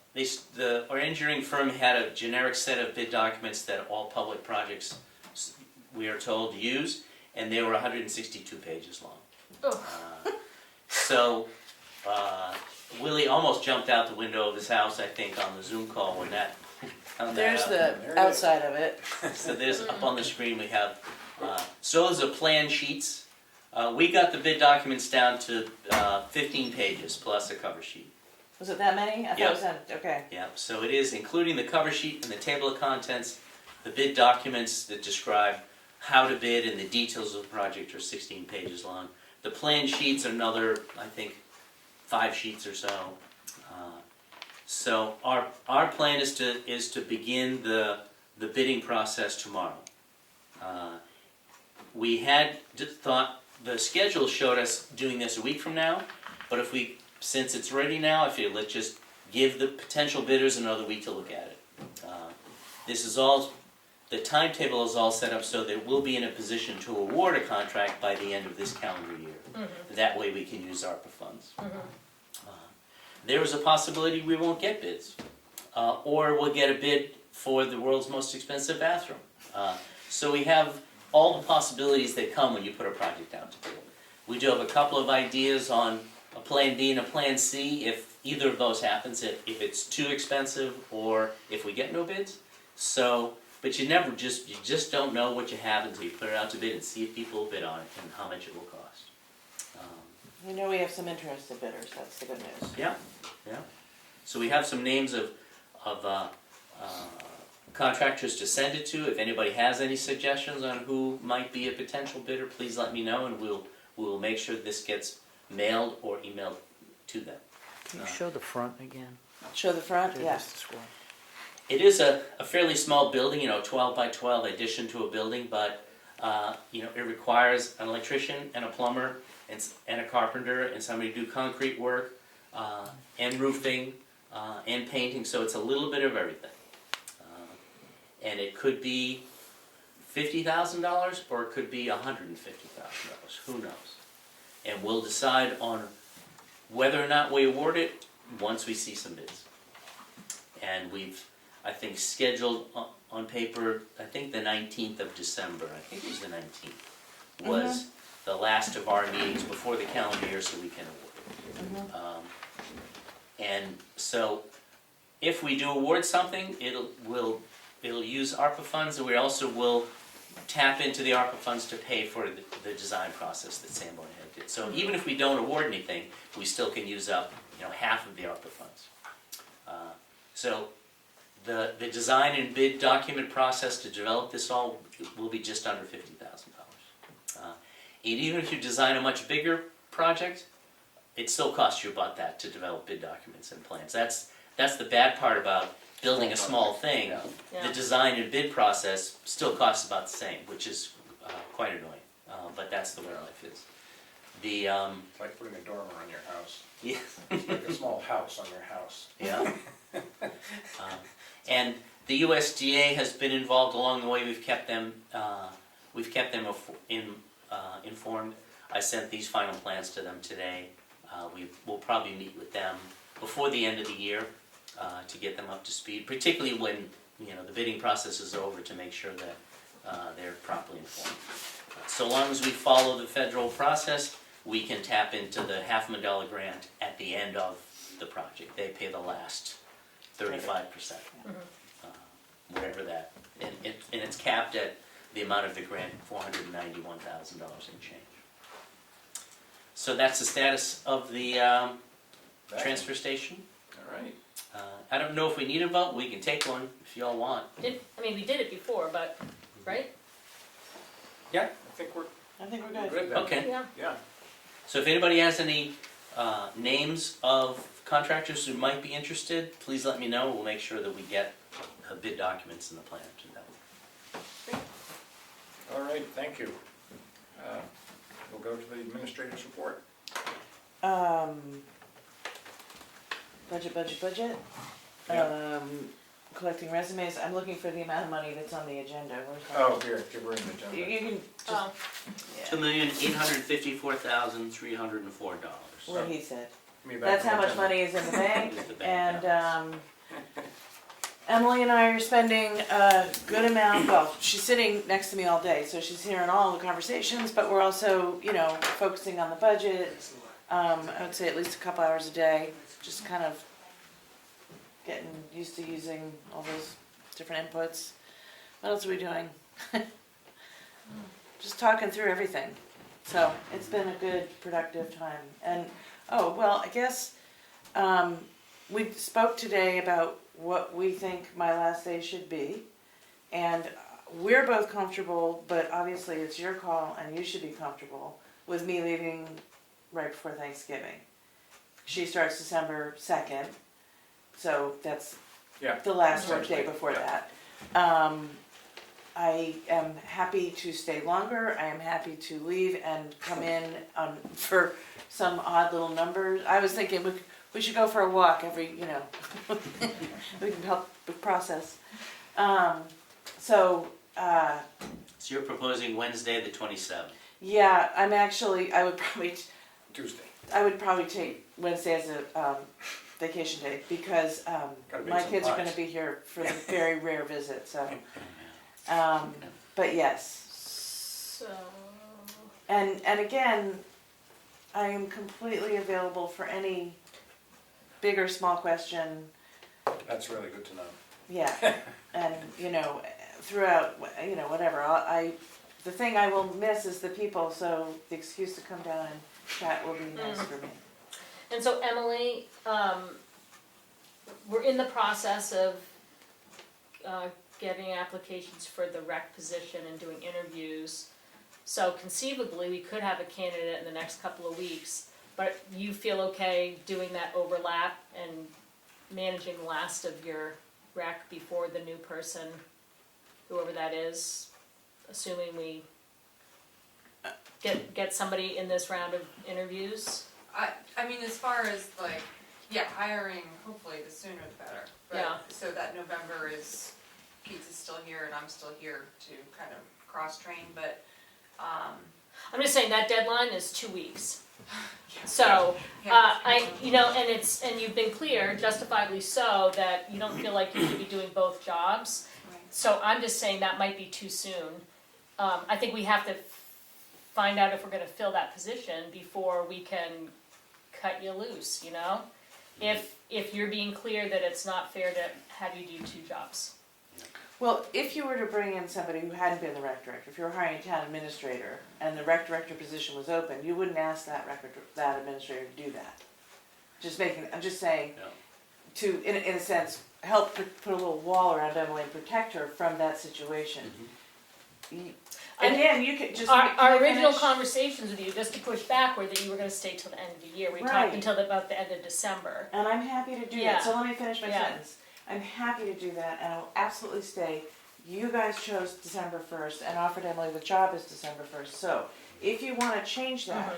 engineering firm had a generic set of bid documents that all public projects, we are told, use, and they were 162 pages long. So Willie almost jumped out the window of his house, I think, on the Zoom call when that found that There's out. the outside of it. So there's, up on the screen we have, so those are plan sheets. We got the bid documents down to 15 pages plus a cover sheet. Was it that many? I thought it was okay. Yeah, so it is, including the cover sheet and the table of contents, the bid documents that describe how to bid and the details of the project are 16 pages long. The plan sheets are another, I think, 5 sheets or so. So our plan is to begin the bidding process tomorrow. We had thought, the schedule showed us doing this a week from now, but since it's ready now, I feel let's just give the potential bidders another week to look at it. The timetable is all set up so that we'll be in a position to award a contract by the end of this calendar year. Mm-hmm. That way we can use ARPA funds. There is a possibility we won't get bids, or we'll get a bid for the world's most expensive bathroom. So we have all the possibilities that come when you put a project down to bid. We do have a couple of ideas on a plan B and a plan C if either of those happens, if it's too expensive or if we get no bids. So but you just don't know what you have until you put it out to bid and see if people bid on it and how much it will cost. We know we have some interested bidders, that's the good news. Yeah. So we have some names of contractors to send it to. If anybody has any suggestions on who might be a potential bidder, please let me know, and we'll make sure this gets mailed or emailed to them. Can you show the front again? Show the front, Just yes. the square. It is a fairly small building, 12 by 12 addition to a building, but it requires an electrician and a plumber and a carpenter and somebody to do concrete work and roofing and painting, so it's a little bit of everything. And it could be $50,000 or it could be $150,000, who knows? And we'll decide on whether or not we award it once we see some bids. And we've, I think, scheduled on paper, I think the 19th of December, I think it was the 19th, was the last of our meetings before the calendar year so we can award it. And so if we do award something, it'll use ARPA funds, and we also will tap into the ARPA funds to pay for the design process that Sanborn Head did. So even if we don't award anything, we still can use up half of the ARPA funds. So the design and bid document process to develop this all will be just under $50,000. And even if you design a much bigger project, it still costs you about that to develop bid documents and plans. That's the bad part about building a small thing. Yeah. The design and bid process still costs about the same, which is quite annoying. But that's the way life is. The It's like putting a dormer on your house. yeah. It's like a small house on your house. Yeah. And the USDA has been involved along the way. We've kept them informed. I sent these final plans to them today. We'll probably meet with them before the end of the year to get them up to speed, particularly when the bidding process is over, to make sure that they're properly informed. So long as we follow the federal process, we can tap into the $500,000 grant at the end of the project. They pay the last 35%, whatever that, and it's capped at the amount of the grant, $491,000 and change. So that's the status of the transfer station. All right. I don't know if we need a vote. We can take one if y'all want. We did it before, but, right? Yeah, I think we're good. good then. Okay. Yeah. Yeah. So if anybody has any names of contractors who might be interested, please let me know. We'll make sure that we get bid documents and the plan to them. All right, thank you. We'll go to the administrator's report. Budget. Yeah. Collecting resumes, I'm looking for the amount of money that's on the agenda. Where's that? Oh, here, we're in the agenda. You can just, Oh, $2,854,304. what he said. Me back That's to how the much agenda. money is in the bank, Is the bank and, Emily and I are spending a good amount, well, she's sitting next to me all day, so she's hearing all the conversations, but we're also, focusing on the budget. I would say at least a couple hours a day, just kind of getting used to using all those different inputs. What else are we doing? Just talking through everything. So it's been a good, productive time. And, I guess, we spoke today about what we think my last day should be. And we're both comfortable, but obviously it's your call and you should be comfortable with me leaving right before Thanksgiving. She starts December 2nd, so that's Yeah. the last Sounds work day good. before Yeah. that. I am happy to stay longer. I am happy to leave and come in for some odd little numbers. I was thinking we should go for a walk every, we can help the process. So you're proposing Wednesday the 27th. Yeah, I would probably Tuesday. take Wednesday as a vacation day because Gotta make my some kids are pies. going to be here for the very rare visit. So, but yes, so, and again, I am completely available for any big or small question. That's really good to know. Yeah, and throughout, you know, whatever, the thing I will miss is the people, so the excuse to come down and chat will be nice for me. And so Emily, we're in the process of getting applications for the rec position and doing interviews. So conceivably, we could have a candidate in the next couple of weeks, but you feel okay doing that overlap and managing the last of your rec before the new person, whoever that is, assuming we get somebody in this round of interviews? I mean, as far as like, yeah, hiring, hopefully the sooner the better. Yeah. But, so that November is, Keith is still here and I'm still here to kind of cross-train, but, I'm just saying that deadline is 2 weeks. yeah. So, Yeah. and you've been clear, justifiably so, that you don't feel like you should be doing both jobs. Right. So I'm just saying that might be too soon. I think we have to find out if we're gonna fill that position before we can cut you loose, you know? If you're being clear that it's not fair to have you do 2 jobs. Well, if you were to bring in somebody who hadn't been the rec director, if you were hiring a town administrator and the rec director position was open, you wouldn't ask that administrator to do that. I'm just saying, No. to, in a sense, help put a little wall around Emily and protect her from that situation. Again, you could just. Our original conversations with you, just to push back, were that you were gonna stay till the end of the year. We Right. talked until about the end of December. And I'm happy to do Yeah. that, so let me finish my Yeah. sentence. I'm happy to do that, and I'll absolutely stay. You guys chose December 1st and offered Emily the job as December 1st, so if you wanna change that,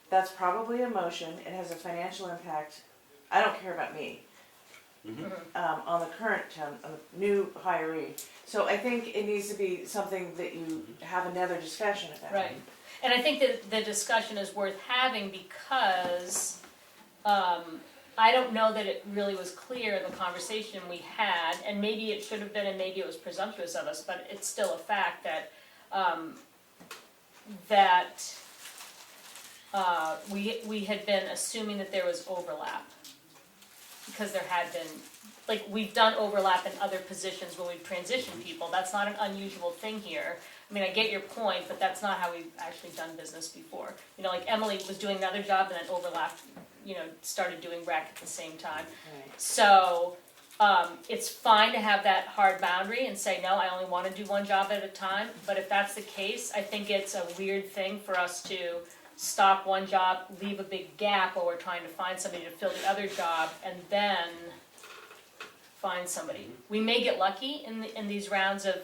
that's probably a motion, it has a financial impact, I don't care about me. On the current town, on the new hiree. So I think it needs to be something that you have another discussion about. Right, and I think that the discussion is worth having because, I don't know that it really was clear in the conversation we had, and maybe it should have been, and maybe it was presumptuous of us, but it's still a fact that, we had been assuming that there was overlap. Because there had been, like, we've done overlap in other positions when we've transitioned people, that's not an unusual thing here. I mean, I get your point, but that's not how we've actually done business before. You know, like Emily was doing another job and then overlapped, you know, started doing rec at the same time. Right. So, it's fine to have that hard boundary and say, no, I only wanna do one job at a time, but if that's the case, I think it's a weird thing for us to stop one job, leave a big gap while we're trying to find somebody to fill the other job, and then find somebody. We may get lucky in these rounds of,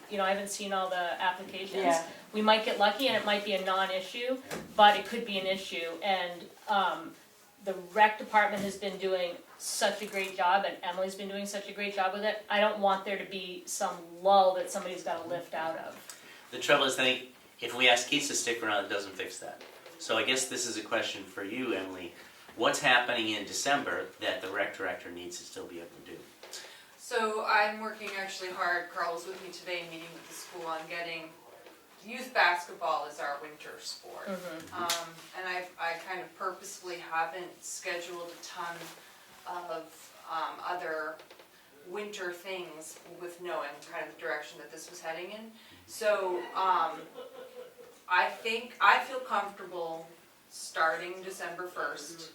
you know, I haven't seen all the applications. Yeah. We might get lucky and it might be a non-issue, but it could be an issue, and, the rec department has been doing such a great job, and Emily's been doing such a great job with it, I don't want there to be some lull that somebody's gotta lift out of. The trouble is, I think, if we ask Keith to stick around, it doesn't fix that. So I guess this is a question for you, Emily. What's happening in December that the rec director needs to still be able to do? So I'm working actually hard, Carl was with me today, meeting with the school on getting youth basketball as our winter sport. And I kind of purposefully haven't scheduled a ton of other winter things with knowing kind of the direction that this was heading in. So I feel comfortable starting December 1st.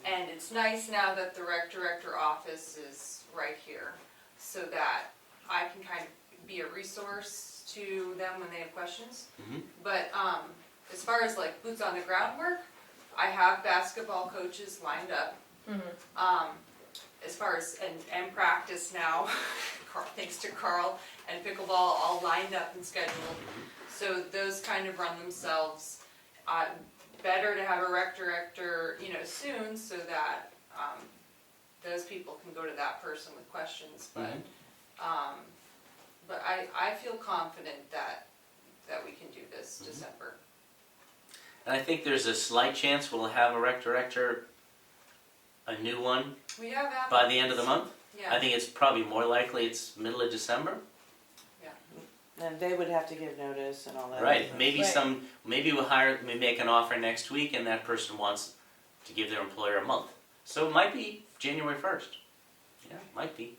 And it's nice now that the rec director office is right here, so that I can kind of be a resource to them when they have questions. But as far as like boots on the ground work, I have basketball coaches lined up. As far as, and practice now, thanks to Carl, and pickleball all lined up and scheduled. So those kind of run themselves. Better to have a rec director, you know, soon, so that those people can go to that person with questions. But I feel confident that we can do this December. And I think there's a slight chance we'll have a rec director, a new one, We have by the end of the month. Yeah. I think it's probably more likely it's middle of December. And they would have to give notice and all that. Right, maybe Right. maybe we make an offer next week and that person wants to give their employer a month. So it might be January 1st. Yeah, it might be.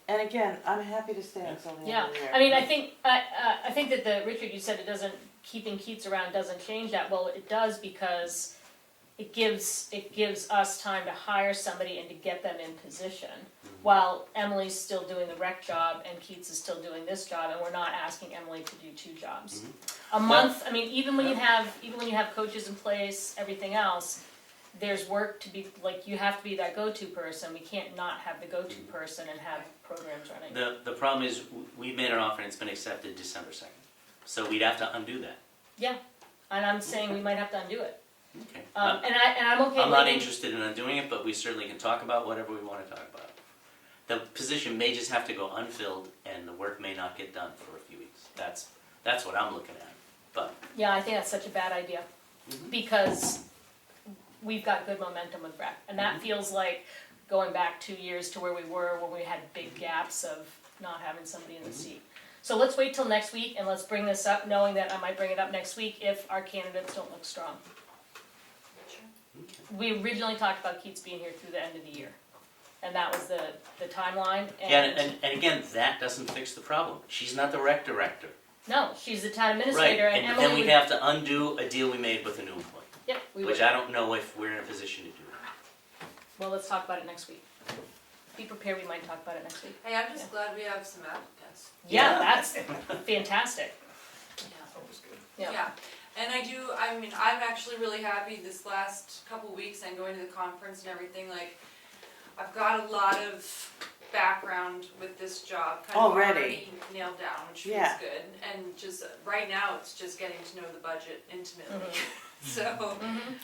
And again, I'm happy to stay until the end Yeah, of the year. I mean, I think that Richard, you said it doesn't, keeping Keats around doesn't change that. Well, it does, because it gives us time to hire somebody and to get them in position, while Emily's still doing the rec job and Keats is still doing this job, and we're not asking Emily to do 2 jobs. A month, I mean, even when you have coaches in place, everything else, there's work to be, like, you have to be that go-to person. We can't not have the go-to person and have programs running. The problem is, we've made an offer and it's been accepted December 2nd. So we'd have to undo that. Yeah, and I'm saying we might have to undo it. Okay. And I'm okay I'm not waiting. interested in undoing it, but we certainly can talk about whatever we want to talk about. The position may just have to go unfilled and the work may not get done for a few weeks. That's what I'm looking at, but. Yeah, I think that's such a bad idea, because we've got good momentum with rec, and that feels like going back 2 years to where we were when we had big gaps of not having somebody in the seat. So let's wait till next week and let's bring this up, knowing that I might bring it up next week if our candidates don't look strong. We originally talked about Keats being here through the end of the year, and that was the timeline. Yeah, and again, that doesn't fix the problem. She's not the rec director. No, she's the town Right, administrator, and and Emily then we would- have to undo a deal we made with a new employee, Yep, we which would. I don't know if we're in a position to do that. Well, let's talk about it next week. Be prepared, we might talk about it next week. Hey, I'm just glad we have some applicants. Yeah, that's fantastic. That was good. Yeah. And I'm actually really happy this last couple weeks and going to the conference and everything, like, I've got a lot of background with this job, kind of Already. already nailed down, which feels Yeah. good. And just, right now, it's just getting to know the budget intimately, so,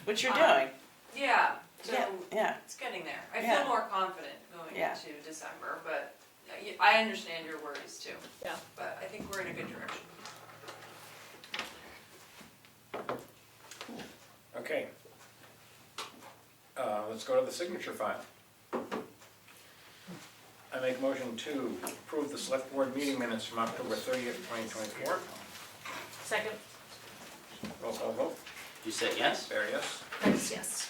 Which you're doing. yeah, so. Yeah. It's getting there. I Yeah. feel more confident going Yeah. into December, but I understand your worries too. Yeah. But I think we're in a good direction. Okay. Let's go to the signature file. I make a motion to approve the select board meeting minutes from October 30th, 2024. Second? Roll call vote. You say yes? Barry, yes. Yes.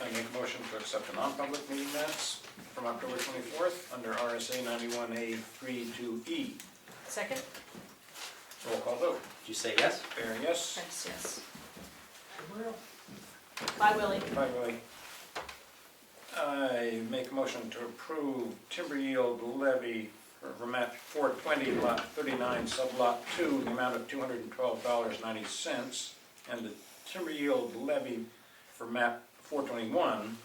I make a motion to accept the non-public meeting minutes from October 24th under RSA 91A32E. Second? Roll call vote. You say yes? Barry, yes. Yes. Bye, Willie. Bye, Willie. I make a motion to approve timber yield levy for map 420, lot 39, sublot 2, in the amount of $212.90, and the timber yield levy for map 421,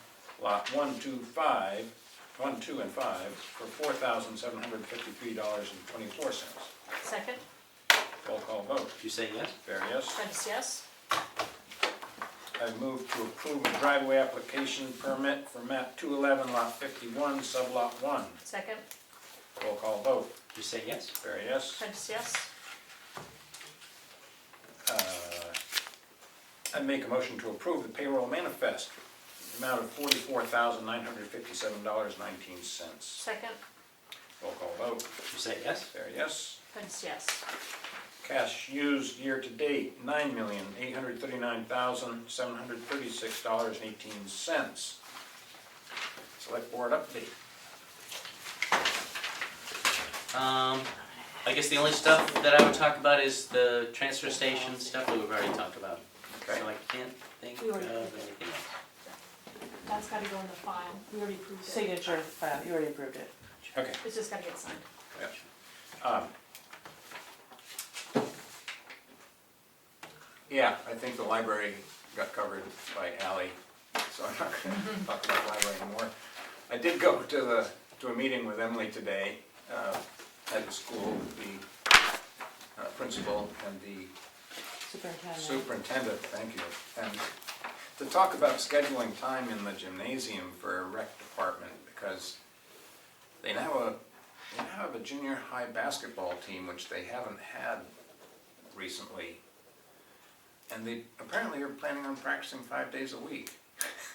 lot 1, 2, and 5, for $4,753.24. Second? Roll call vote. You say yes? Barry, yes. Yes. I move to approve a driveway application permit for map 211, lot 51, sublot 1. Second? Roll call vote. You say yes? Barry, yes. Yes. I make a motion to approve the payroll manifest, the amount of $44,957.19. Second? Roll call vote. You say yes? Barry, yes. Yes. Cash used year to date, $9,839,736.18. Select board update. I guess the only stuff that I would talk about is the transfer station stuff that we've already talked about. Okay. So I can't think of We already- anything else. That's gotta go in the file. We already approved it. Signature file, you already approved it. Okay. It's just gotta get signed. Yeah, I think the library got covered by Ally, so I'm not going to talk about the library anymore. I did go to a meeting with Emily today at the school, with the principal and the superintendent, thank you. And to talk about scheduling time in the gymnasium for a rec department, because they now have a junior high basketball team, which they haven't had recently. And they apparently are planning on practicing 5 days a week.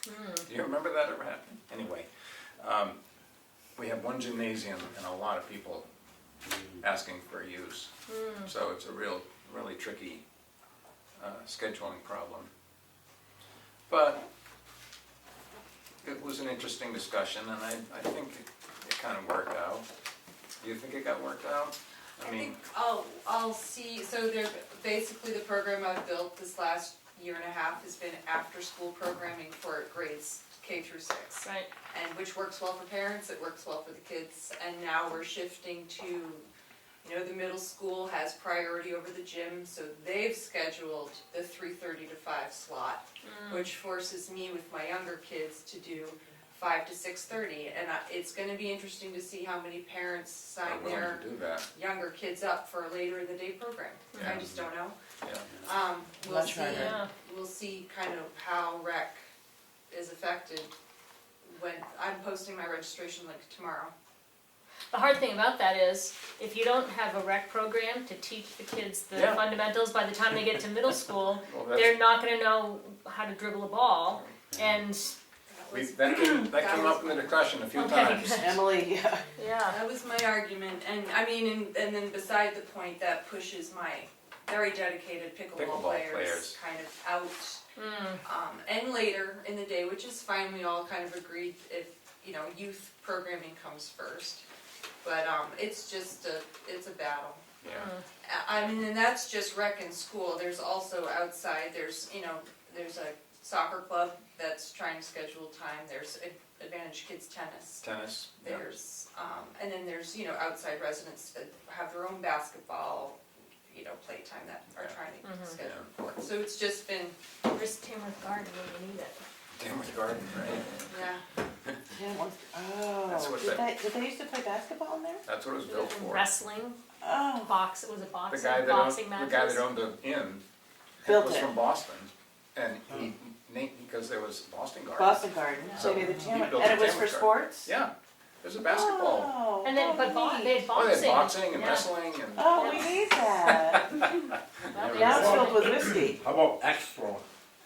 Do you remember that ever happened? Anyway, we have one gymnasium and a lot of people asking for use. So it's a really tricky scheduling problem. But it was an interesting discussion, and I think it kind of worked out. Do you think it got worked out? I think I'll see, so basically the program I've built this last year and a half has been after-school programming for grades K through 6. Right. And which works well for parents, it works well for the kids, and now we're shifting to, you know, the middle school has priority over the gym, so they've scheduled the 3:30 to 5 slot, which forces me with my younger kids to do 5 to 6:30, and it's gonna be interesting to see how many parents sign I'm willing their to do that. younger kids up for a later in the day program. I Yeah. just don't know. Yeah. We'll Much see, harder. Yeah. we'll see kind of how rec is affected when, I'm posting my registration link tomorrow. The hard thing about that is, if you don't have a rec program to teach the kids the Yeah. fundamentals, by the time they get to middle school, Well, they're not gonna know how to dribble a ball, and, that came up in the discussion a few Okay. times. Emily, yeah. yeah. That was my argument, and I mean, and then beside the point, that pushes my very dedicated pickleball players kind of out. And later in the day, which is fine, we all kind of agreed if, you know, youth programming comes first. But it's just it's a battle. Yeah. I mean, and that's just rec in school. There's also outside, there's a soccer club that's trying to schedule time. There's Advantage Kids Tennis. Tennis. Yeah. There's, and then there's, outside residents that have their own basketball, playtime that are trying to schedule for it. So it's just been, Where's Tamworth Garden when you need it? Tamworth Garden, right? yeah. That's what Did they used to play basketball in there? That's what it was built for. Wrestling, Oh, was it The boxing? guy that Boxing owned, matches? the inn Built was it. from Boston, and because there was Boston Garden. Boston Garden, so So they did he Tamworth, built and a it was for Tamworth Garden. sports? Yeah, there's a basketball. Oh, And then, but neat. they had Oh, they boxing. had boxing and Yeah. wrestling and. Oh, we need that. Well, Now it's filled with whiskey. How about axe throwing?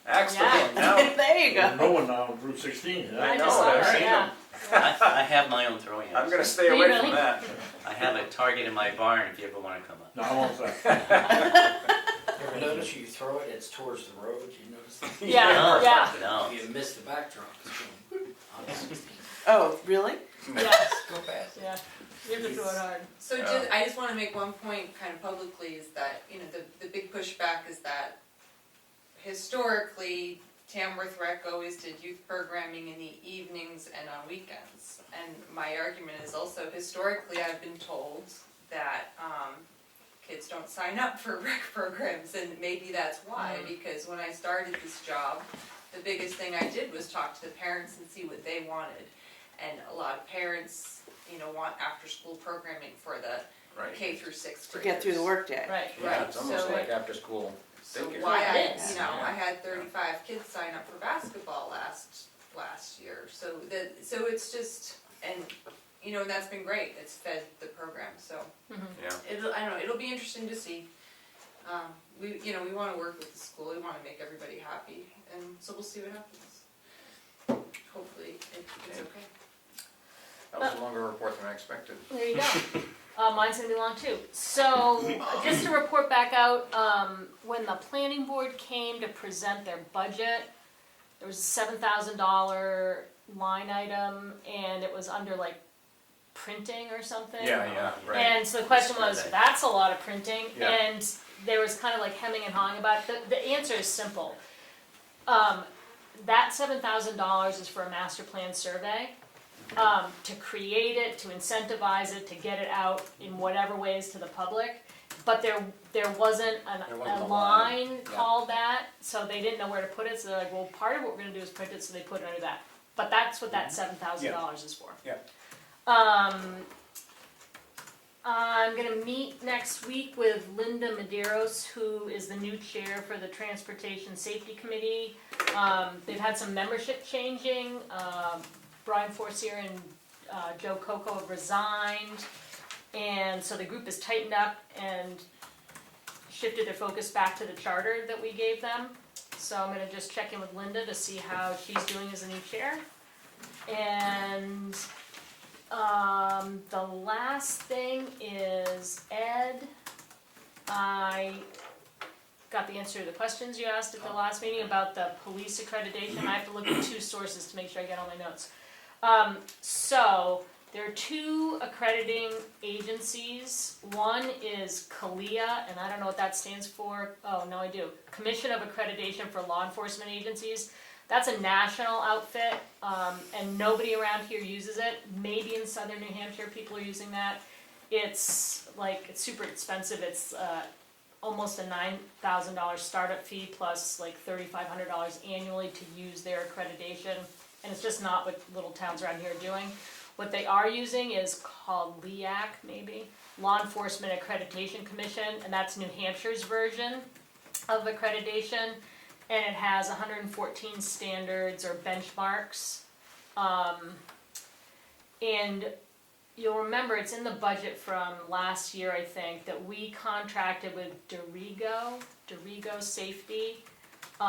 Axe Yeah. throwing, now. There you go. No one now on Route 16, I I know, just saw I've that, seen yeah. I have my own throwing I'm axe. gonna stay Do you away really? from that. I have a target in my barn if you ever wanna come up. No, I won't say. You ever notice you throw it, it's towards the road, you notice that? Yeah, yeah, No. You miss the backdrop, it's going on 16. Oh, really? yeah, Go fast. yeah. You have to throw it hard. So Yeah. I just wanna make one point kind of publicly is that, the big pushback is that historically, Tamworth Rec always did youth programming in the evenings and on weekends. And my argument is also historically I've been told that kids don't sign up for rec programs, and maybe that's why, because when I started this job, the biggest thing I did was talk to the parents and see what they wanted. And a lot of parents, want after-school programming for the Right. K through 6th To graders. get through the workday. Right. Yeah, it's almost so- like after school. So daycare. why It is. I had 35 kids sign up for basketball last year. So it's just, and that's been great. It's fed the program. So Yeah. I don't know. It'll be interesting to see. We want to work with the school. We want to make everybody happy, and so we'll see what happens. Hopefully it's okay. That was a longer report than I expected. There you go. Mine's gonna be long too. So, just to report back out, when the planning board came to present their budget, there was a $7,000 line item, and it was under like printing or something. Yeah, right. And so the question was, Survey. that's a lot of printing, Yeah. and there was kind of like hemming and hawing about it. The answer is simple. That $7,000 is for a master plan survey. To create it, to incentivize it, to get it out in whatever ways to the public. But there wasn't There wasn't a a line. line called that, so they didn't know where to put it, so they're like, well, part of what we're gonna do is print it, so they put it under that. But that's what that $7,000 is for. Yeah. I'm gonna meet next week with Linda Medeiros, who is the new chair for the Transportation Safety Committee. They've had some membership changing. Brian Forcier and Joe Coco have resigned, and so the group has tightened up and shifted their focus back to the charter that we gave them. So I'm gonna just check in with Linda to see how she's doing as a new chair. And the last thing is Ed. I got the answer to the questions you asked at the last meeting about the police accreditation. I have to look at 2 sources to make sure I get all my notes. So There are two accrediting agencies. One is CALIA, and I don't know what that stands for. Oh, no, I do. Commission of Accreditation for Law Enforcement Agencies. That's a national outfit, and nobody around here uses it. Maybe in southern New Hampshire, people are using that. It's super expensive. It's almost a $9,000 startup fee plus like $3,500 annually to use their accreditation. And it's just not what little towns around here are doing. What they are using is called LEAC, maybe, Law Enforcement Accreditation Commission, and that's New Hampshire's version of accreditation. And it has 114 standards or benchmarks. And you'll remember it's in the budget from last year, I think, that we contracted with Dorigo Safety. We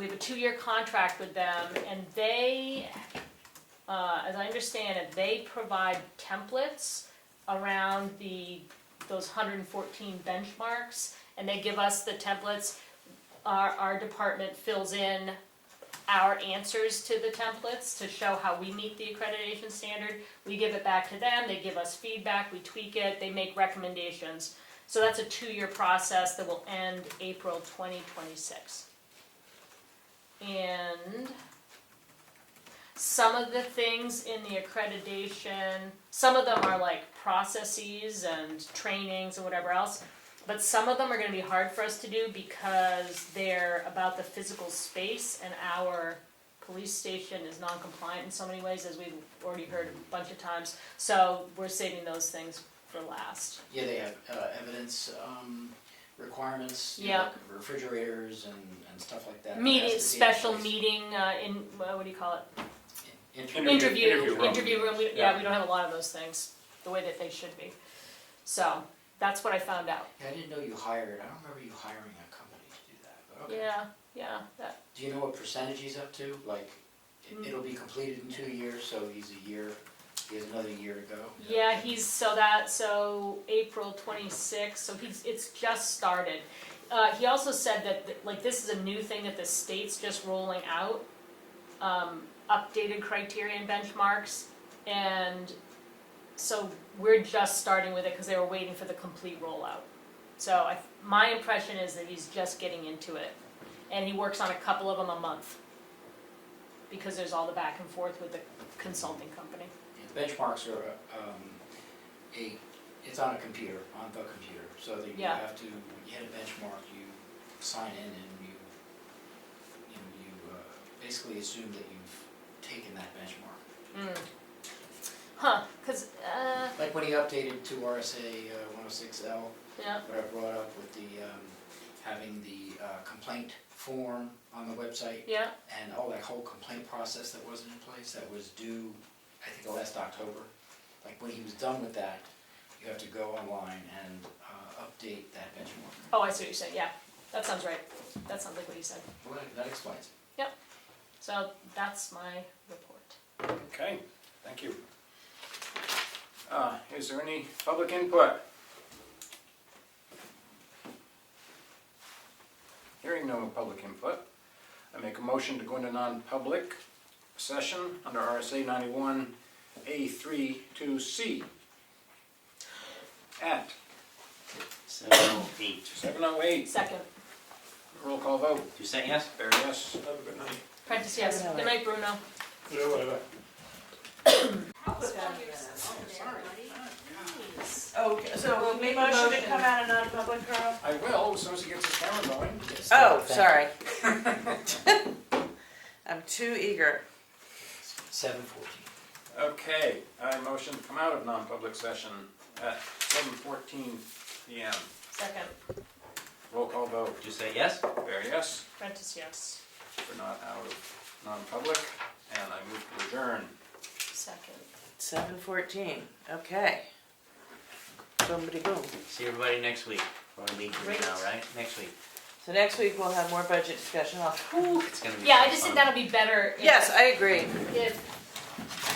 have a 2-year contract with them, and they, as I understand it, they provide templates around those 114 benchmarks, and they give us the templates. Our department fills in our answers to the templates to show how we meet the accreditation standard. We give it back to them, they give us feedback, we tweak it, they make recommendations. So that's a 2-year process that will end April 2026. And some of the things in the accreditation, some of them are like processes and trainings and whatever else, but some of them are going to be hard for us to do because they're about the physical space, and our police station is non-compliant in so many ways, as we've already heard a bunch of times. So we're saving those things for last. Yeah, they have evidence requirements, you Yeah. know, like refrigerators and stuff like that. Meeting, special meeting in, what do you call it? Interview Interview room. We don't have a lot of those things the way that they should be. So that's what I found out. Yeah, I didn't know you hired, I don't remember you hiring a company to do that, but okay. Yeah, that. Do you know what percentage he's up to? Like, it'll be completed in 2 years, so he has another year to go? Yeah, so April 26th, so it's just started. He also said that, like, this is a new thing that the state's just rolling out, updated criteria and benchmarks, and so we're just starting with it because they were waiting for the complete rollout. So my impression is that he's just getting into it, and he works on a couple of them a month because there's all the back and forth with the consulting company. The benchmarks are it's on the computer, so that you have to, when you hit a benchmark, you sign in and you basically assume that you've taken that benchmark. Because, Like when he updated to RSA 106L, yeah, what I brought up with the, having the complaint form on the website, yeah, and all that whole complaint process that wasn't in place, that was due, I think, last October. Like when he was done with that, you have to go online and update that benchmark. oh, I see what you're saying, yeah, that sounds right, that sounds like what he said. Well, that explains it. So that's my report. Okay, thank you. Is there any public input? Hearing no public input, I make a motion to go into non-public session under RSA 91A32C at 7:08. 7:08. Second, Roll call vote. You say yes? Barry, yes. Have a good night. Prentice, yes. Good night, Bruno. Yeah, whatever. Okay, so we make a motion to come out of non-public, Carl? I will, as soon as he gets his camera going. Oh, Thank sorry. you. I'm too eager. 7:14. Okay, I motion to come out of non-public session at 7:14 PM. Second, Roll call vote. Did you say yes? Barry, yes. Prentice, yes. We're not out of non-public, and I move to adjourn. Second. 7:14, okay. Boomity boom. See everybody next week. We're gonna meet Great. now, right? Next week. So next week we'll have more budget discussion. Whew. It's gonna be Yeah, so I just think fun. that'll be better Yes, I agree. if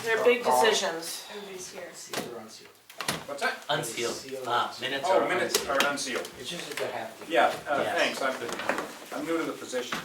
They're big decisions. everybody's here. Seals are unsealed. What's that? Unsealed. Minutes Oh, are minutes unsealed. are unsealed. It's just a good habit. Yeah, Yes. thanks, I'm new to the position.